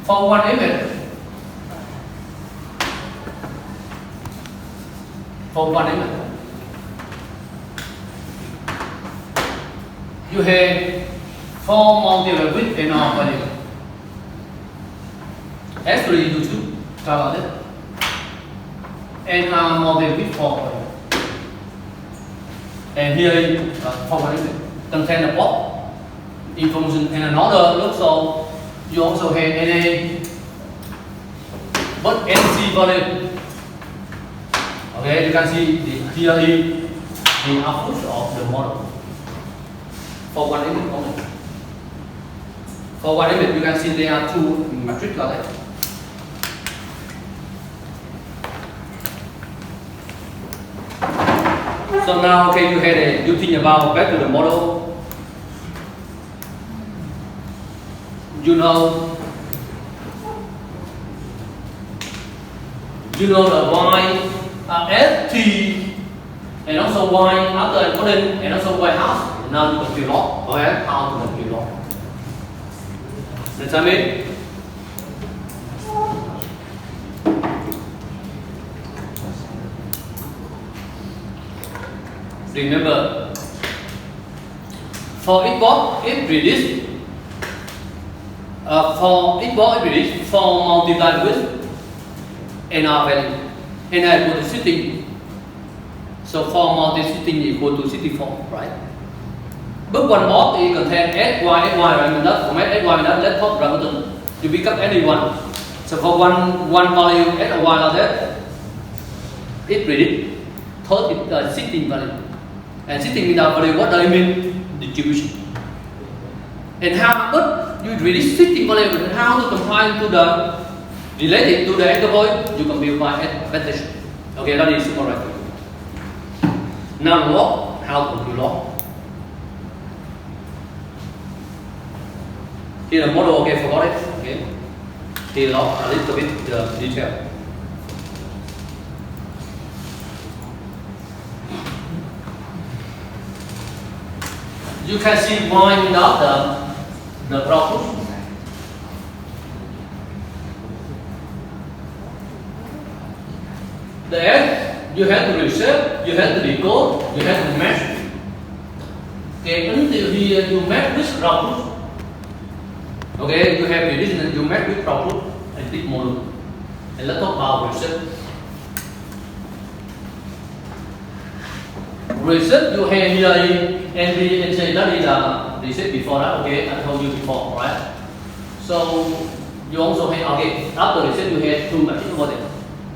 Speaker 1: For one image, you have 4 multiple with NR value. Actually, you should try about it. NR multiple with 4 value. And here, for one image, contain the block information and another also. You also have NA, but NC value. Okay, you can see here is the output of the model for one image only. For one image, you can see there are two matrices like that. So now, okay, you think about back to the model. You know the Y S T and also Y after encoding and also Y half. Now you compute log. Okay, how to compute log? Let's tell me. Remember, for import it predict. For import it predict 4 multiplied with NR value. NR equal to 60. So 4 multiplied 60 equal to 64, right? But one of it contains SY, right? That format SY, let's talk about it. You pick up any one. So for one value SY like that, it predict 16 value. And 16 without value, what does it mean? Distribution. And how, but you really 16 value, and how to compile to related to the anchor point, you compute by advantage. Okay, that is super right. Now log, how to compute log? Here the model, okay, forgot it. Okay, here log a little bit the detail. You can see why without the problem. There, you have to reset, you have to decode, you have to match. Okay, until here you match this problem. Okay, you have the addition, you match with problem and this model. And let's talk about reset. Reset you have here NB and say that is reset before that. Okay, I told you before, right? So you also have okay after reset you have two matrix model,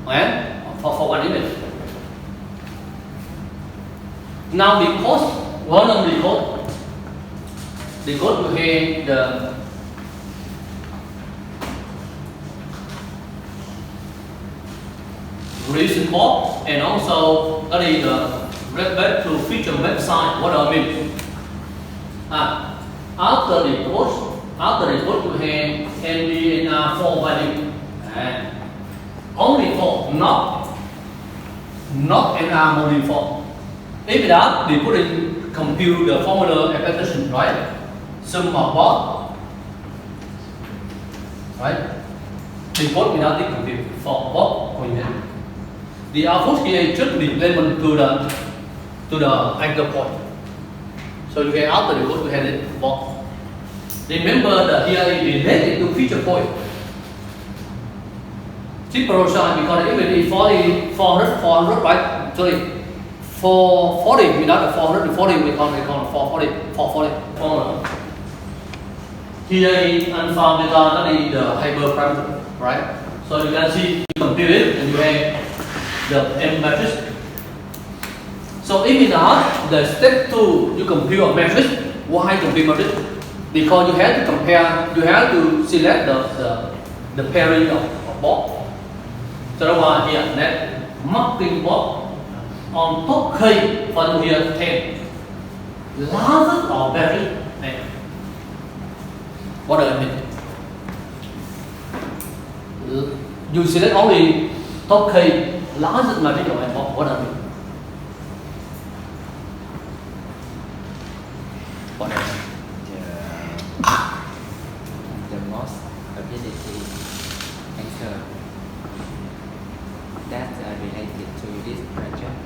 Speaker 1: right? For one image. Now because one of decode you have the recent box and also that is the back to feature website. What do I mean? After decode you have ND and R4 value. Only 4, not NR only 4. If that, we put in compute the formula application, right? Sum of both, right? Decode without the compute for both coordinate. The output here should be relevant to the anchor point. So you get after the code, you have it both. Remember that here is related to feature point. Typical sign because if it is 400, right? Sorry, 440 without the 440 we count 440. Here is unfound data, that is the hyperparameter, right? So you can see you compute it and you have the M matrix. So if it is the step 2 you compute a matrix, why compute matrix? Because you have to compare, you have to select the pairing of both. So that's why here net marking box on top key from here 10. Largest or very 10. What do I mean? You select only top key, largest matrix or box. What do I mean? What else?
Speaker 2: The most ability anchor that related to this project.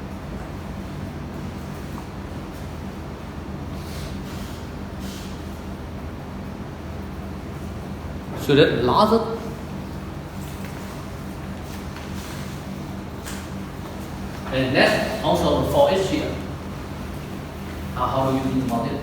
Speaker 1: So that largest and that's also for each here. How do you think about it?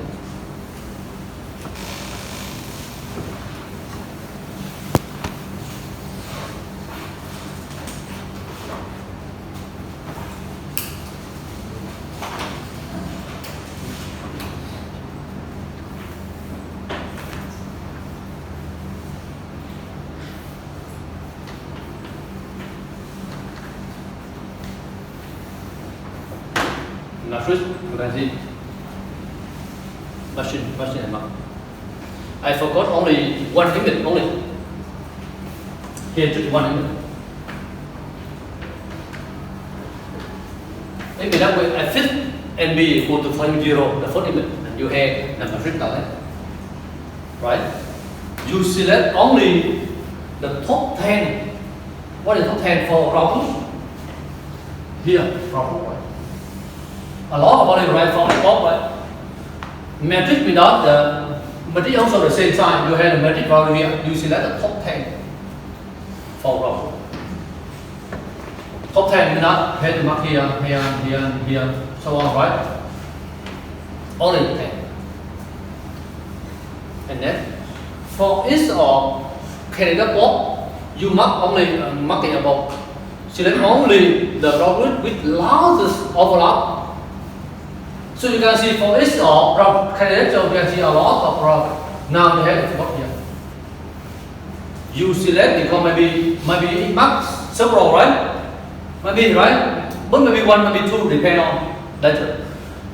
Speaker 1: Matrix, you can see machine and mark. I forgot only one image only. Here just one image. Maybe that way I fit and be equal to 0, the first image, and you have the matrix like right? You select only the top 10. What is top 10 for routers? Here, router, right? A lot of volume right from the top, right? Matrix without the matrix also the same size. You have the matrix value here. You select the top 10 for router. Top 10 without have to mark here, so on, right? Only 10. And then for each of candidate block, you mark only marking above. Select only the route with largest overlap. So you can see for each of candidate, so you can see a lot of route. Now you have to put here. You select because maybe maybe it marks several, right? Maybe, right? But maybe one, maybe two, depend on later.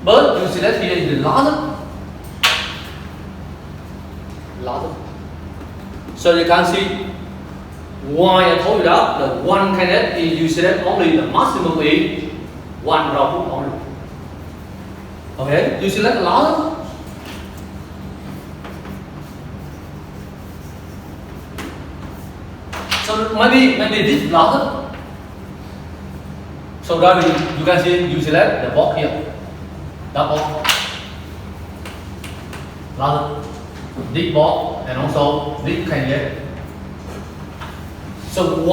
Speaker 1: But you select here is the larger. So you can see why I told you that the one candidate is you select only the maximum is one row only. Okay, you select the larger. So maybe this larger. So that you can see you select the box here. That box. Larger. This box and also this candidate. So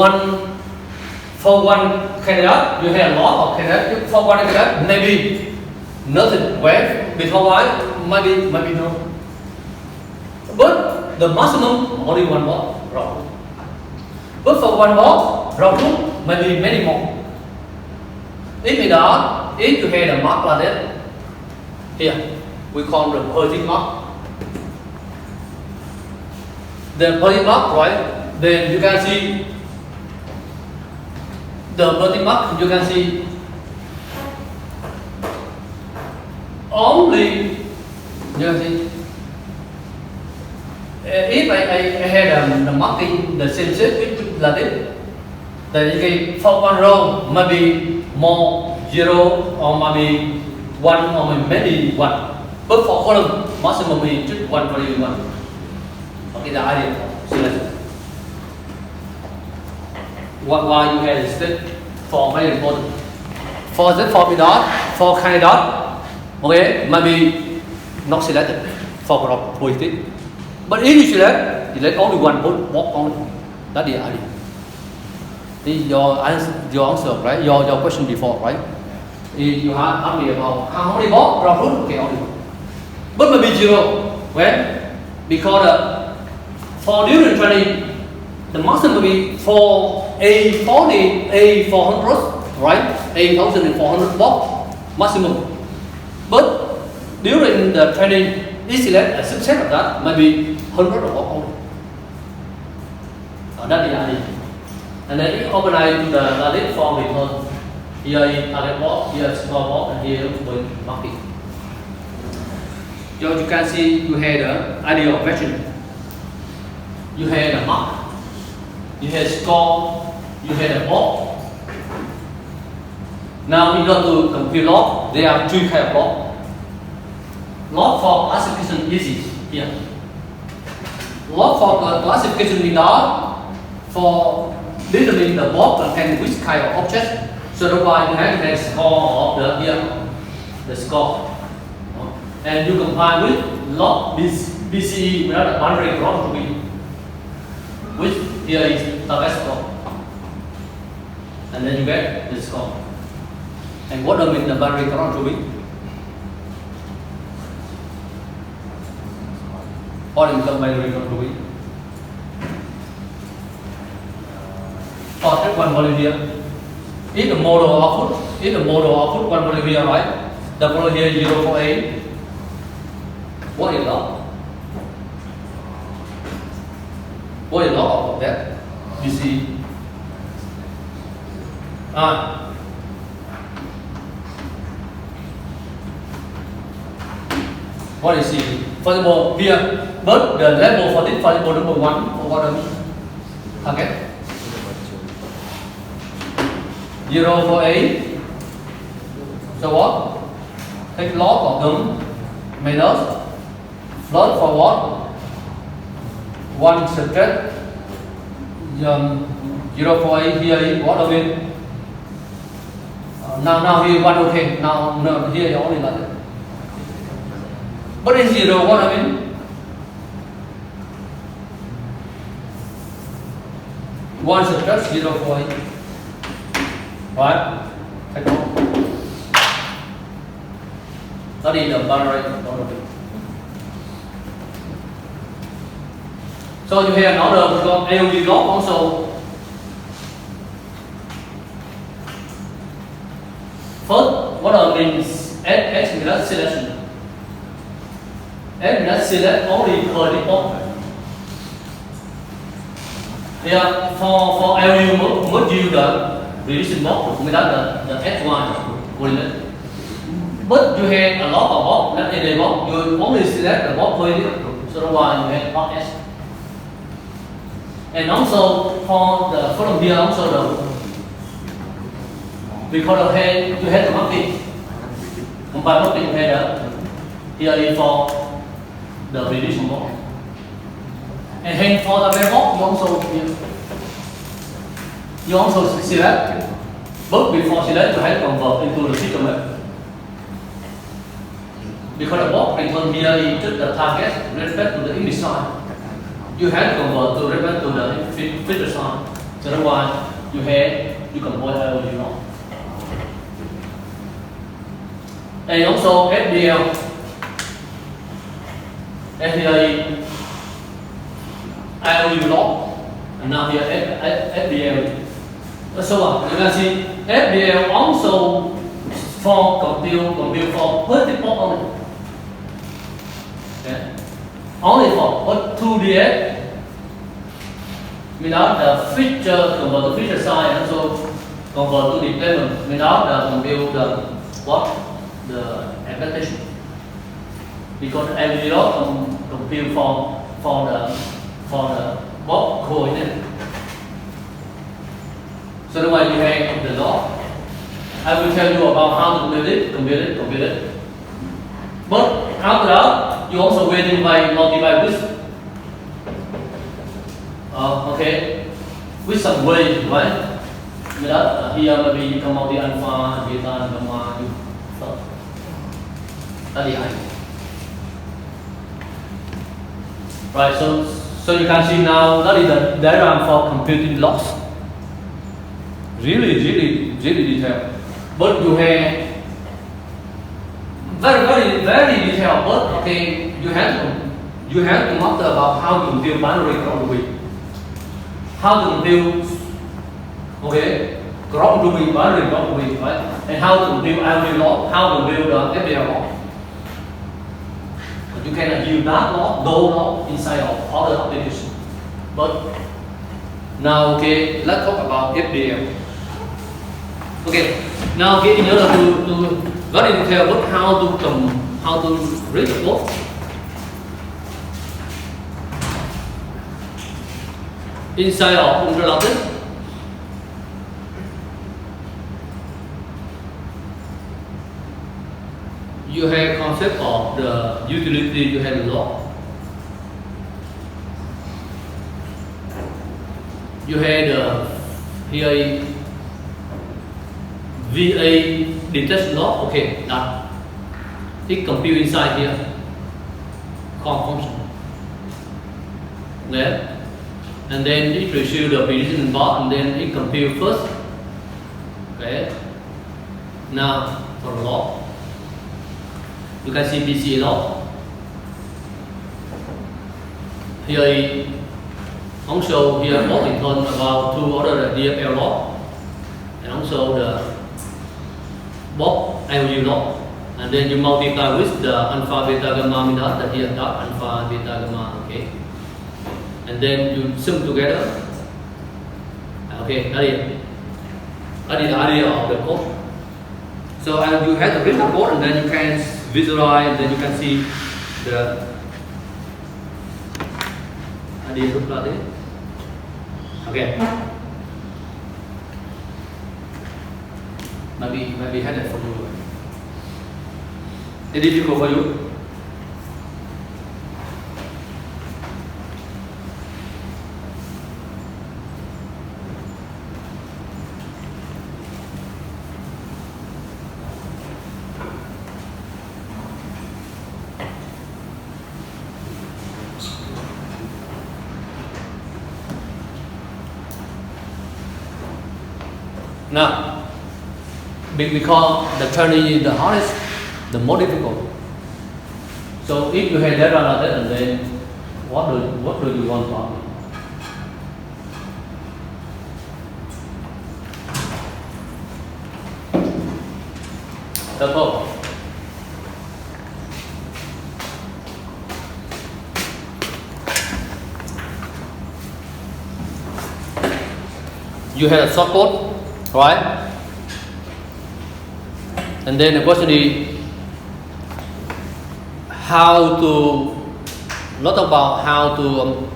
Speaker 1: for one candidate you have a lot of candidates. For one candidate maybe nothing. Where because why? Maybe no. But the maximum only one box row. But for one box row two maybe many more. If you have a mark like that, here we call the vertical mark. The vertical mark, right? Then you can see the vertical mark. You can see only. You can see if I had the marking the same shape like this, then you can for one row maybe more 0 or maybe 1 or maybe 1. But for column maximum is just 1 for every 1. Okay, the idea of selection. Why you have this for very important. For the for candidate, okay, maybe not selected for positive. But if you select only one box only. That's the idea. This is your answer, right? Your question before, right? You have asked me about how many box row root, okay, only one. But maybe 0. When? Because for during training, the maximum will be for A40, A400, right? A1400 box maximum. But during the training, if select a subset of that, maybe 100 of box only. That's the idea. And then you organize to the target form because here is target box, here is small box, and here with marking. So you can see you have the idea of measurement. You have the mark, you have score, you have the box. Now we go to compute log. There are 3 kinds of log. Log for classification easy here. Log for classification we know for determine the box contain which kind of object. So that's why you have the score of the score. And you combine with log BCE without the boundary cross to be, which here is the best score. And then you get the score. And what does mean the boundary cross to be? What is the boundary cross to be? Or take one value here. If the model output one value here, right? The value here is 0 for A. What is log? What is log of that? You see. What is C? First of all, here, but the level for this variable number 1 for what I mean? Okay. 0 for A. So what? Take log of them minus float for what? 1 subtract 0 for A here is what of it? Now here 1 okay. Now no, here only like that. But in 0 what I mean? 1 subtract 0 for A. Right? Take off. That is the boundary of it. So you have another because AOV log also. First, what I mean is X minus selection. X minus select only per default. Here for LU mode you the reducing box without the S1 coordinate. But you have a lot of box, not any box. You only select the box coordinate, so that's why you have box S. And also for the from here also the because the head you have the mapping. Combine mapping you have the here is for the reducing box. And hence for the main box you also select, but before select you have to convert into the system map. Because the box return here is just the target respect to the image size. You have to convert to respect to the filter size. So that's why you can avoid LU not. And also FDL. FDL LU log, and now here FDL. So you can see FDL also for compute for multiple only. Okay. Only for 2DS without the feature convert to feature size and also convert to deployment without the compute the adaptation. Because LU log compute for the box coordinate. So that's why you have the log. I will tell you about how to compute it. But after that, you also waiting by multiply with with some way, right? Here maybe you can multiply alpha, beta, and gamma. Right, so you can see now that is the diagram for computing logs. Really detailed. But you have very detailed. But you have to master about how to compute binary clock how to compute clock binary clock right? And how to compute LU log, how to build the FDL log. You cannot use that log, those log inside of other applications. But now, let's talk about FDL. Now in order to very detailed about how to read the book. Inside of interlocking, you have concept of the utility, you have the log. You have here VA detect log, that it compute inside here, call function. There. And then it receive the precision box and then it compute first. Now for the log. You can see PC log. Here also here both in turn about two other DFL log and also the both LU log. And then you multiply with the alpha beta gamma minus here dot alpha beta gamma, and then you sum together. That is the idea of the code. So you have to read the code and then you can visualize, and then you can see the idea look like this. Maybe had it for you. Is it difficult for you? Now, because the turning is the hardest, the more difficult. So if you have data like that, and then what do you want to argue? Therefore, you had a short coat, right? And then the question is how to, not about how to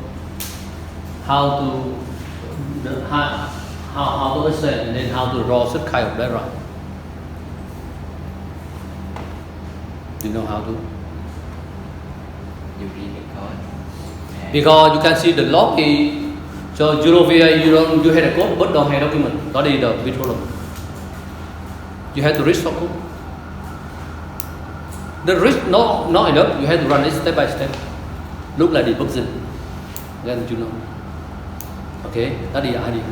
Speaker 1: understand, and then how to draw such kind of diagram. Do you know how to?
Speaker 2: You read the code.
Speaker 1: Because you can see the log key. So Eurovia, you had a code but don't have document. That is the big problem. You have to read short code. The read not enough. You have to run it step by step. Look like the boxing. Then you know. Okay, that is the idea.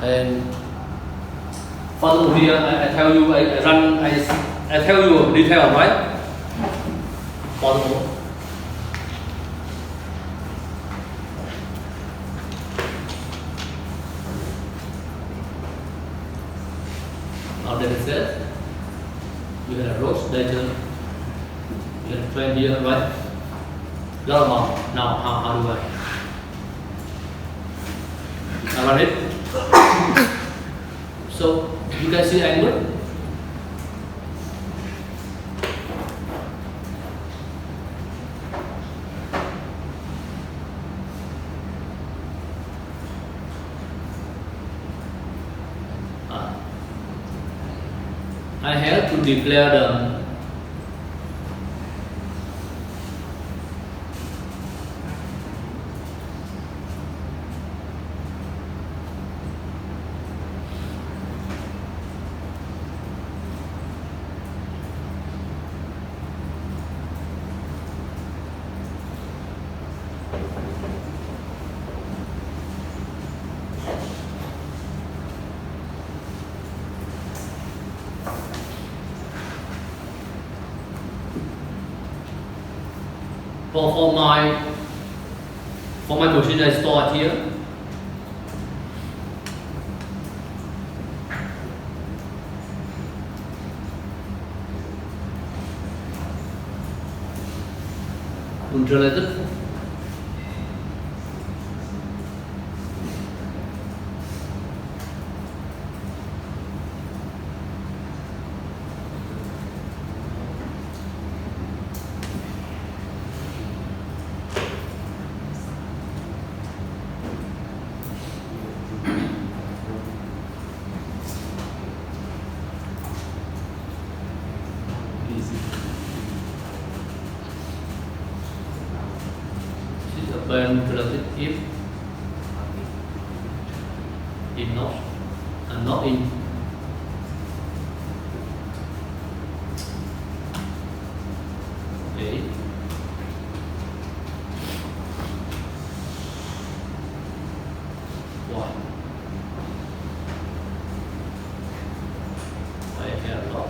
Speaker 1: And follow here. I tell you. I tell you detail, right? Follow. Now that is it. You can roast later. You can train here, right? Lot of now how do I run it? So you can see angle. I have to declare the for my position I store it here. Unrelated. When relative if not and not in. Okay. Why? I have a lot.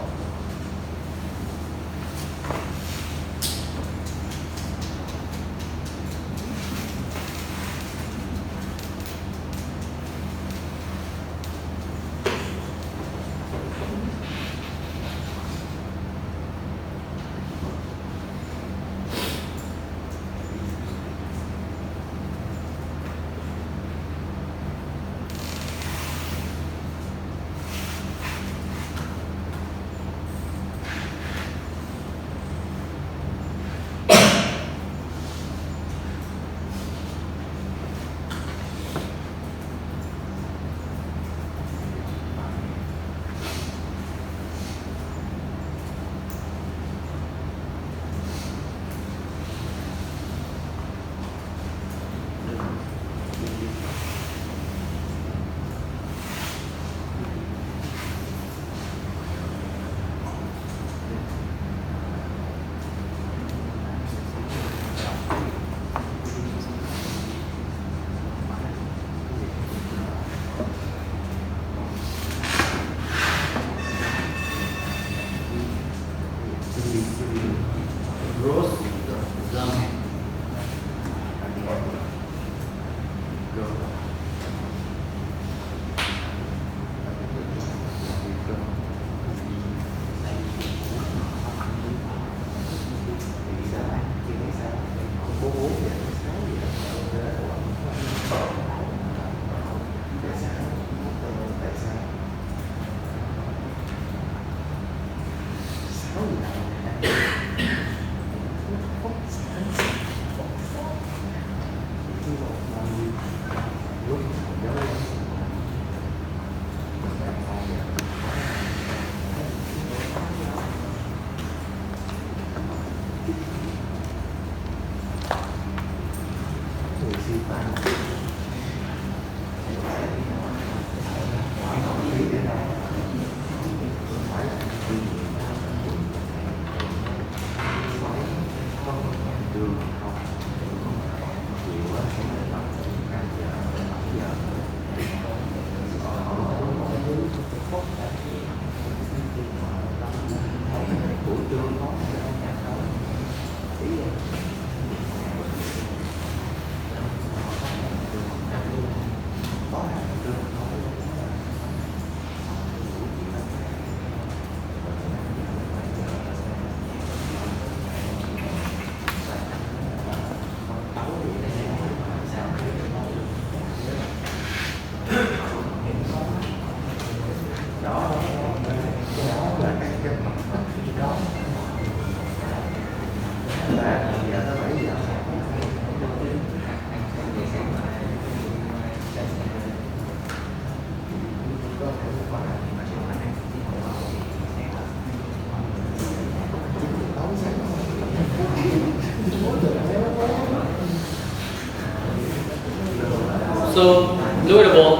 Speaker 1: So look at the ball.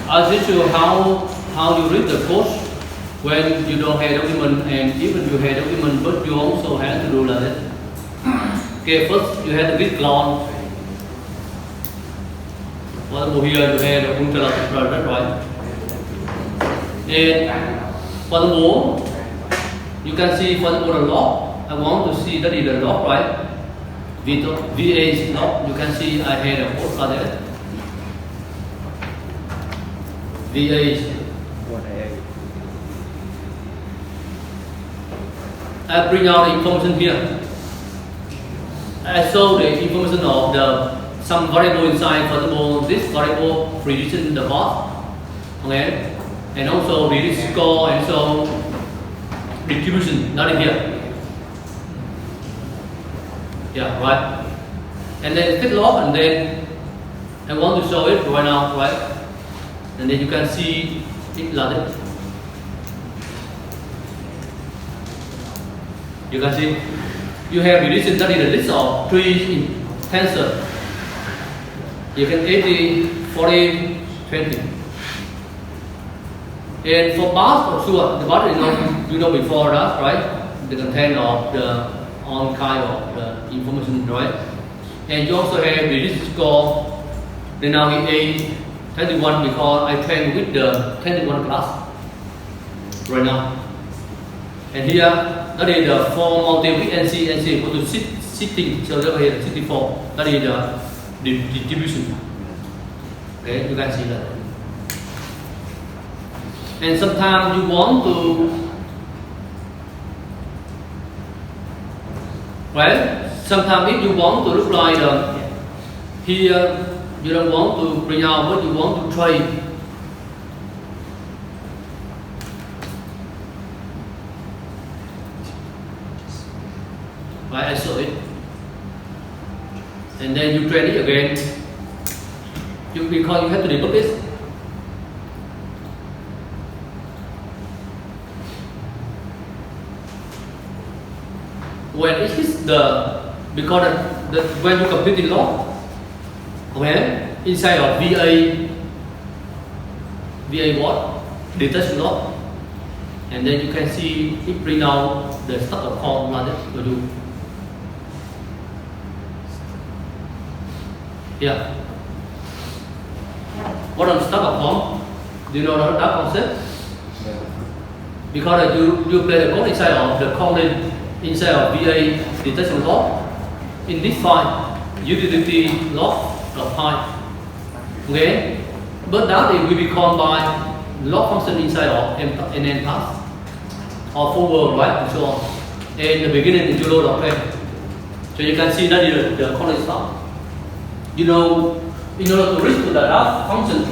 Speaker 1: I'll teach you how you read the course when you don't have document, and even you have document, but you also have to do like that. Okay, first you have to read ground. For example, here you have the ultra, right? And for the ball, you can see for the log. I want to see that is the log, right? VA is log. You can see I had a hole like that. VA is. I bring out the information here. I show the information of some variable inside. For example, this variable prediction the path, okay, and also the score and so distribution. That is here. Yeah, right. And then click log, and then I want to show it right now, right? And then you can see it like that. You can see you have relation, that is the list of trees in tensor. You can 80, 40, 20. And for path, for sure, the path you know before that, right? The content of the on kind of the information, right? And you also have the list score. Then now in A21 because I train with the 21 class right now. And here that is the 4 multiple NC equal to 60. So over here 64. That is the distribution. Okay, you can see that. And sometimes you want to, well, sometimes if you want to look like here, you don't want to bring out, but you want to trade. Right, I saw it. And then you trade it again. Because you have to debug this. When it hits because when you complete the log, okay, inside of VA what? Detach log, and then you can see it bring out the stock of call like that will do. Yeah. What is stock of call? Do you know that concept? Because you play the code inside of the calling inside of VA detection log. In this file, utility log of pi. Okay? But that it will be called by log function inside of NN path or forward, right? And so on. And the beginning is load of frame. So you can see that is the calling stop. You know, in order to reach to the last function,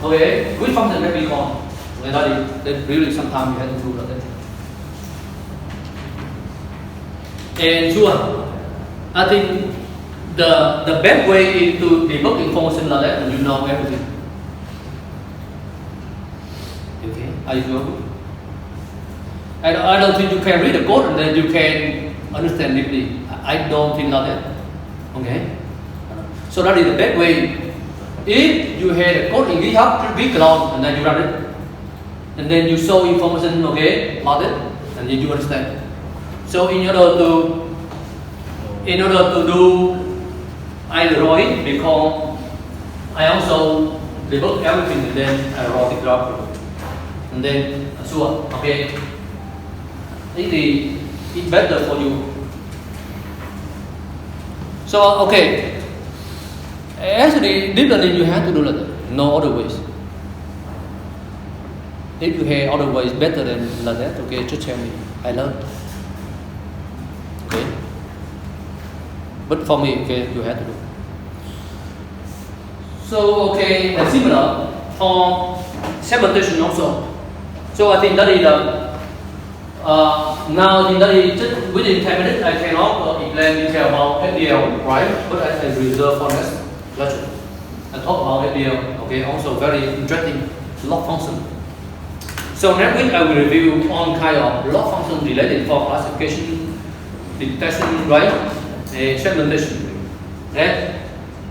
Speaker 1: okay, which function can be called? Okay, that really sometimes you have to do that. And sure, I think the best way is to debug information like that and you know everything. Okay, are you sure? I don't think you can read the code and then you can understand deeply. I don't think like that. Okay? So that is the best way. If you have a code in GitHub, cloud, and then you run it, and then you show information, okay, about it, and then you understand. So in order to do I wrote it because I also debug everything and then I wrote it up and then sure, okay, it's better for you. So okay, actually deep learning you have to do like that, no other ways. If you have other ways better than like that, okay, just tell me, I learned. Okay, but for me, okay, you have to do. So okay, and similar for segmentation also. So I think that is now in that is just within 10 minutes I cannot explain detail about FDL, right? But I can reserve for next lecture. I talk about FDL, okay, also very interesting log function. So next week I will review all kind of log function related for classification, detection, right? And segmentation, right?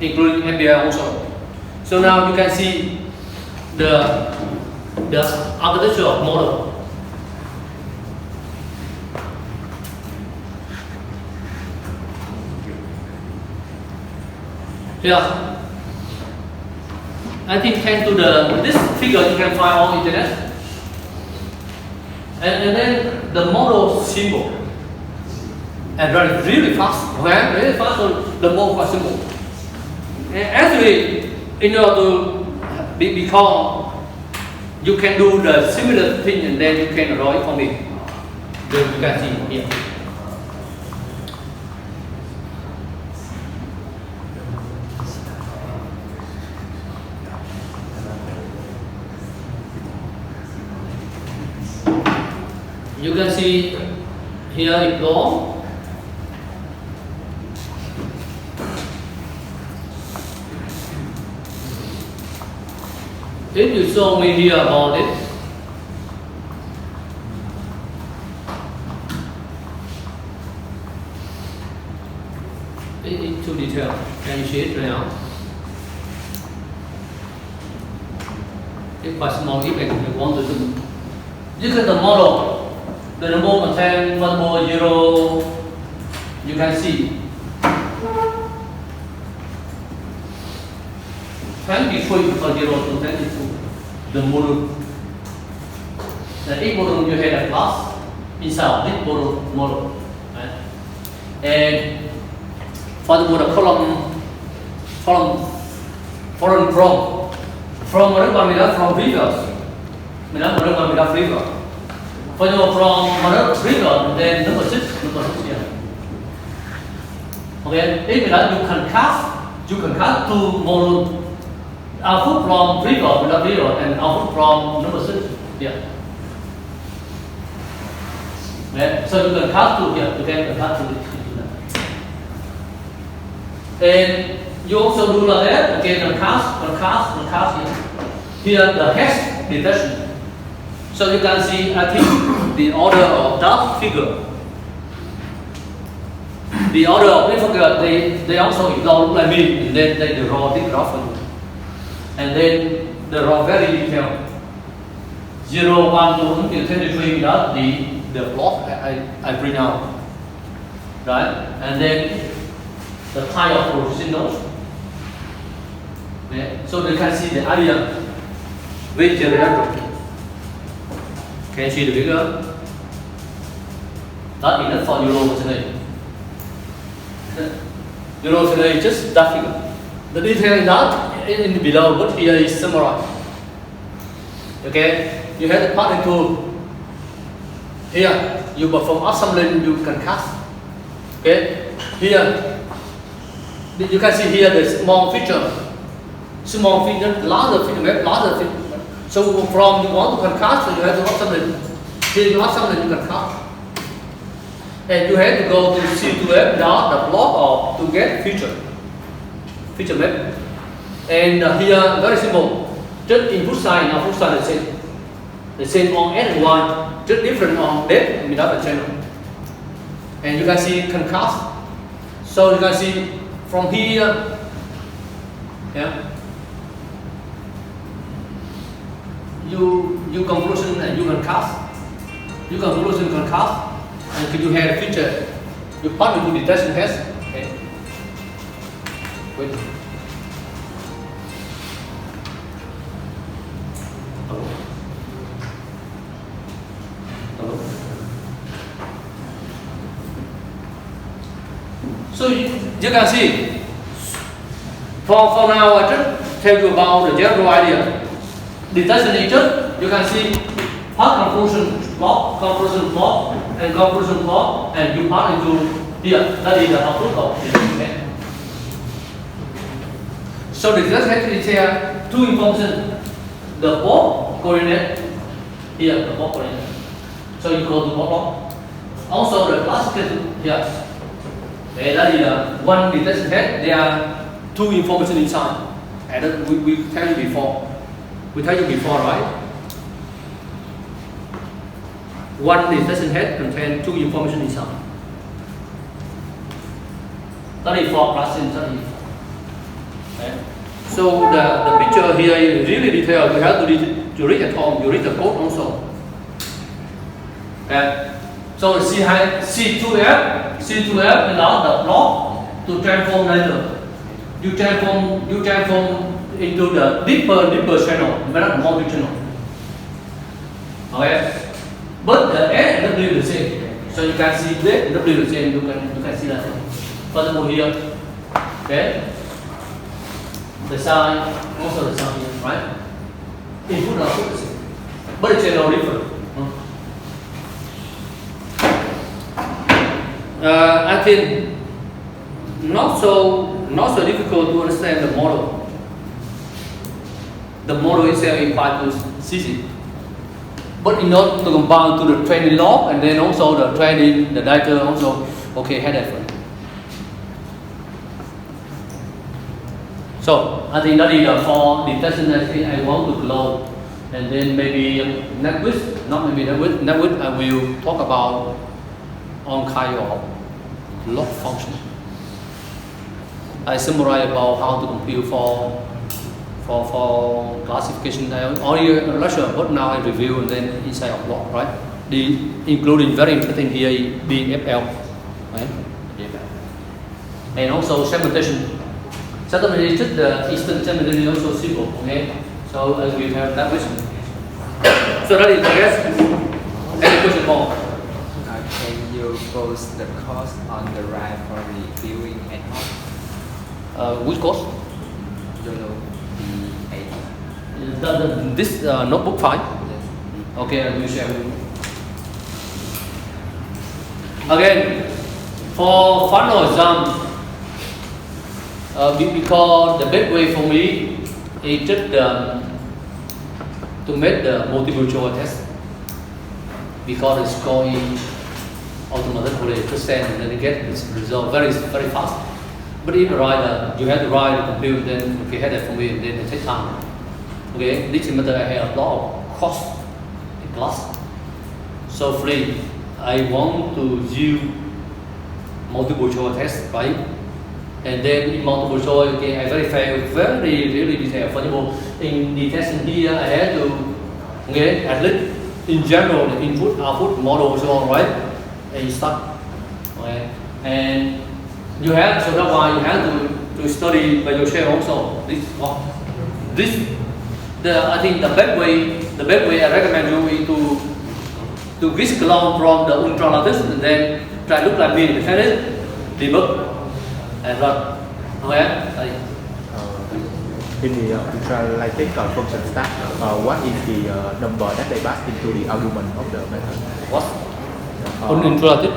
Speaker 1: Including FDL also. So now you can see the architecture of model. Yeah, I think thanks to this figure you can find on internet, and then the model symbol, and run really fast. Okay, really fast. So the model quite simple. And actually, in order to become, you can do the similar thing, and then you can draw it for me. Then you can see here. You can see here it goes. If you show me here about it, it's too detailed. Can you see it right now? It's quite small. If I want to do, look at the model. The number contain variable 0, you can see 23 per 0 to 22, the model. The each model you have a class inside of this model. Right? And for the model column from previous, for your from model trigger, then number 6 here. Okay, if that you can cast two model output from trigger without zero and output from number 6 here. Okay, so you can cast two here, you can cast two here. And you also do like that, okay, the cast here. Here the hash detection. So you can see, I think, the order of that figure. The order of this figure, they also look like me, and then they draw this graph for you. And then they draw very detailed. 0, 1, 2, until 23 without the plot I bring out. Right? And then the type of position nodes. Okay? So you can see the idea very general. Can you see the figure? That is not for Euro today. Euro today is just that figure. The detail in that in below, but here is summarized. Okay, you have the pattern tool. Here you perform assembly, you can cast. Okay, here you can see here the small feature, larger feature. So from you want to cast, so you have to assembly. Here you assembly, you can cast. and you have to go to C2F dot the block of to get feature map. And here very simple, just input sign, output sign the same on S and Y, just different on depth without a channel. And you can see contrast. So you can see from here, yeah, you convolution and you contrast. You convolution contrast, and you have a feature. You pass into detection test. Okay. Wait. Hello. So you can see. For now, I just tell you about the general idea. Detection agent, you can see part convolution block, and convolution block, and you pass into here. That is the output of the detection. So the detection head is here two information: the port coordinate here, the port coordinate. So you go to port block. Also the classification here. That is one detection head. There are two information inside. And we tell you before. We tell you before, right? One detection head contains two information inside. 34 plus in 34. Okay. So the picture here is really detailed. You have to read at home. You read the code also. Okay. So C2F allows the block to transform later. You transform into the deeper channel, but not multi-channel. Okay, but the S and W the same. So you can see Z and W the same. You can see that. For example here, okay, the sign also the sign here, right? Input and output the same, but the channel different. I think not so difficult to understand the model. The model itself is quite easy. But in order to compile to the training log and then also the training, the data also, okay, had effort. So I think that is for detection I want to close. And then maybe next week I will talk about on kind of log function. I summarize about how to compute for classification. I already lecture, but now I review and then inside of log, right? Including very important here DFL, right? And also segmentation. Segmentation, the instant segmentation is also simple. Okay, so I will have that question. So that is the rest. Any question more?
Speaker 2: Can you post the course on the right for reviewing at home?
Speaker 1: Which course? This notebook file.
Speaker 2: Yes.
Speaker 1: Okay, I will share with you. Again, for final exam, because the best way for me is just to make the multiple choice test, because the scoring automatically percent and then you get this result very fast. But if you have to write the compute, then okay, had that for me, and then it takes time. Okay, this matter I have a lot of cost in class. So free, I want to use multiple choice test, right? And then in multiple choice, okay, I verify very really detailed. For example, in the testing here, I had to, okay, at least in general, the input output model so on, right? And start, okay, and you have, so that's why you have to study by yourself also. I think the best way I recommend you is to risk along from the ultra lattice and then try look like me, defend it, debug, and run. Okay.
Speaker 3: In the ultralytic function stack, what is the number that they pass into the argument of the method?
Speaker 1: What? On ultralytic?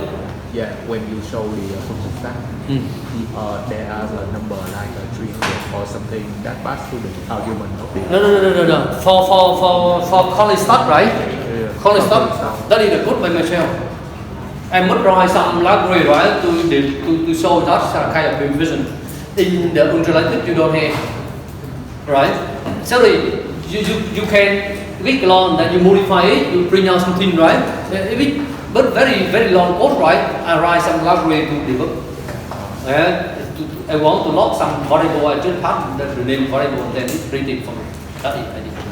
Speaker 3: Yeah, when you show the function stack, there are a number like a string or something that pass through the argument of the.
Speaker 1: No. For calling start, right?
Speaker 3: Yeah.
Speaker 1: Calling start. That is the code by myself. I must write some library, right, to show that kind of vision. In the ultralight you don't have, right? Sorry, you can click along, then you modify it, you bring out something, right? But very long code, right? I write some library to debug. I want to log some variable, I just pass the name variable and then it print it for me. That's it, I did.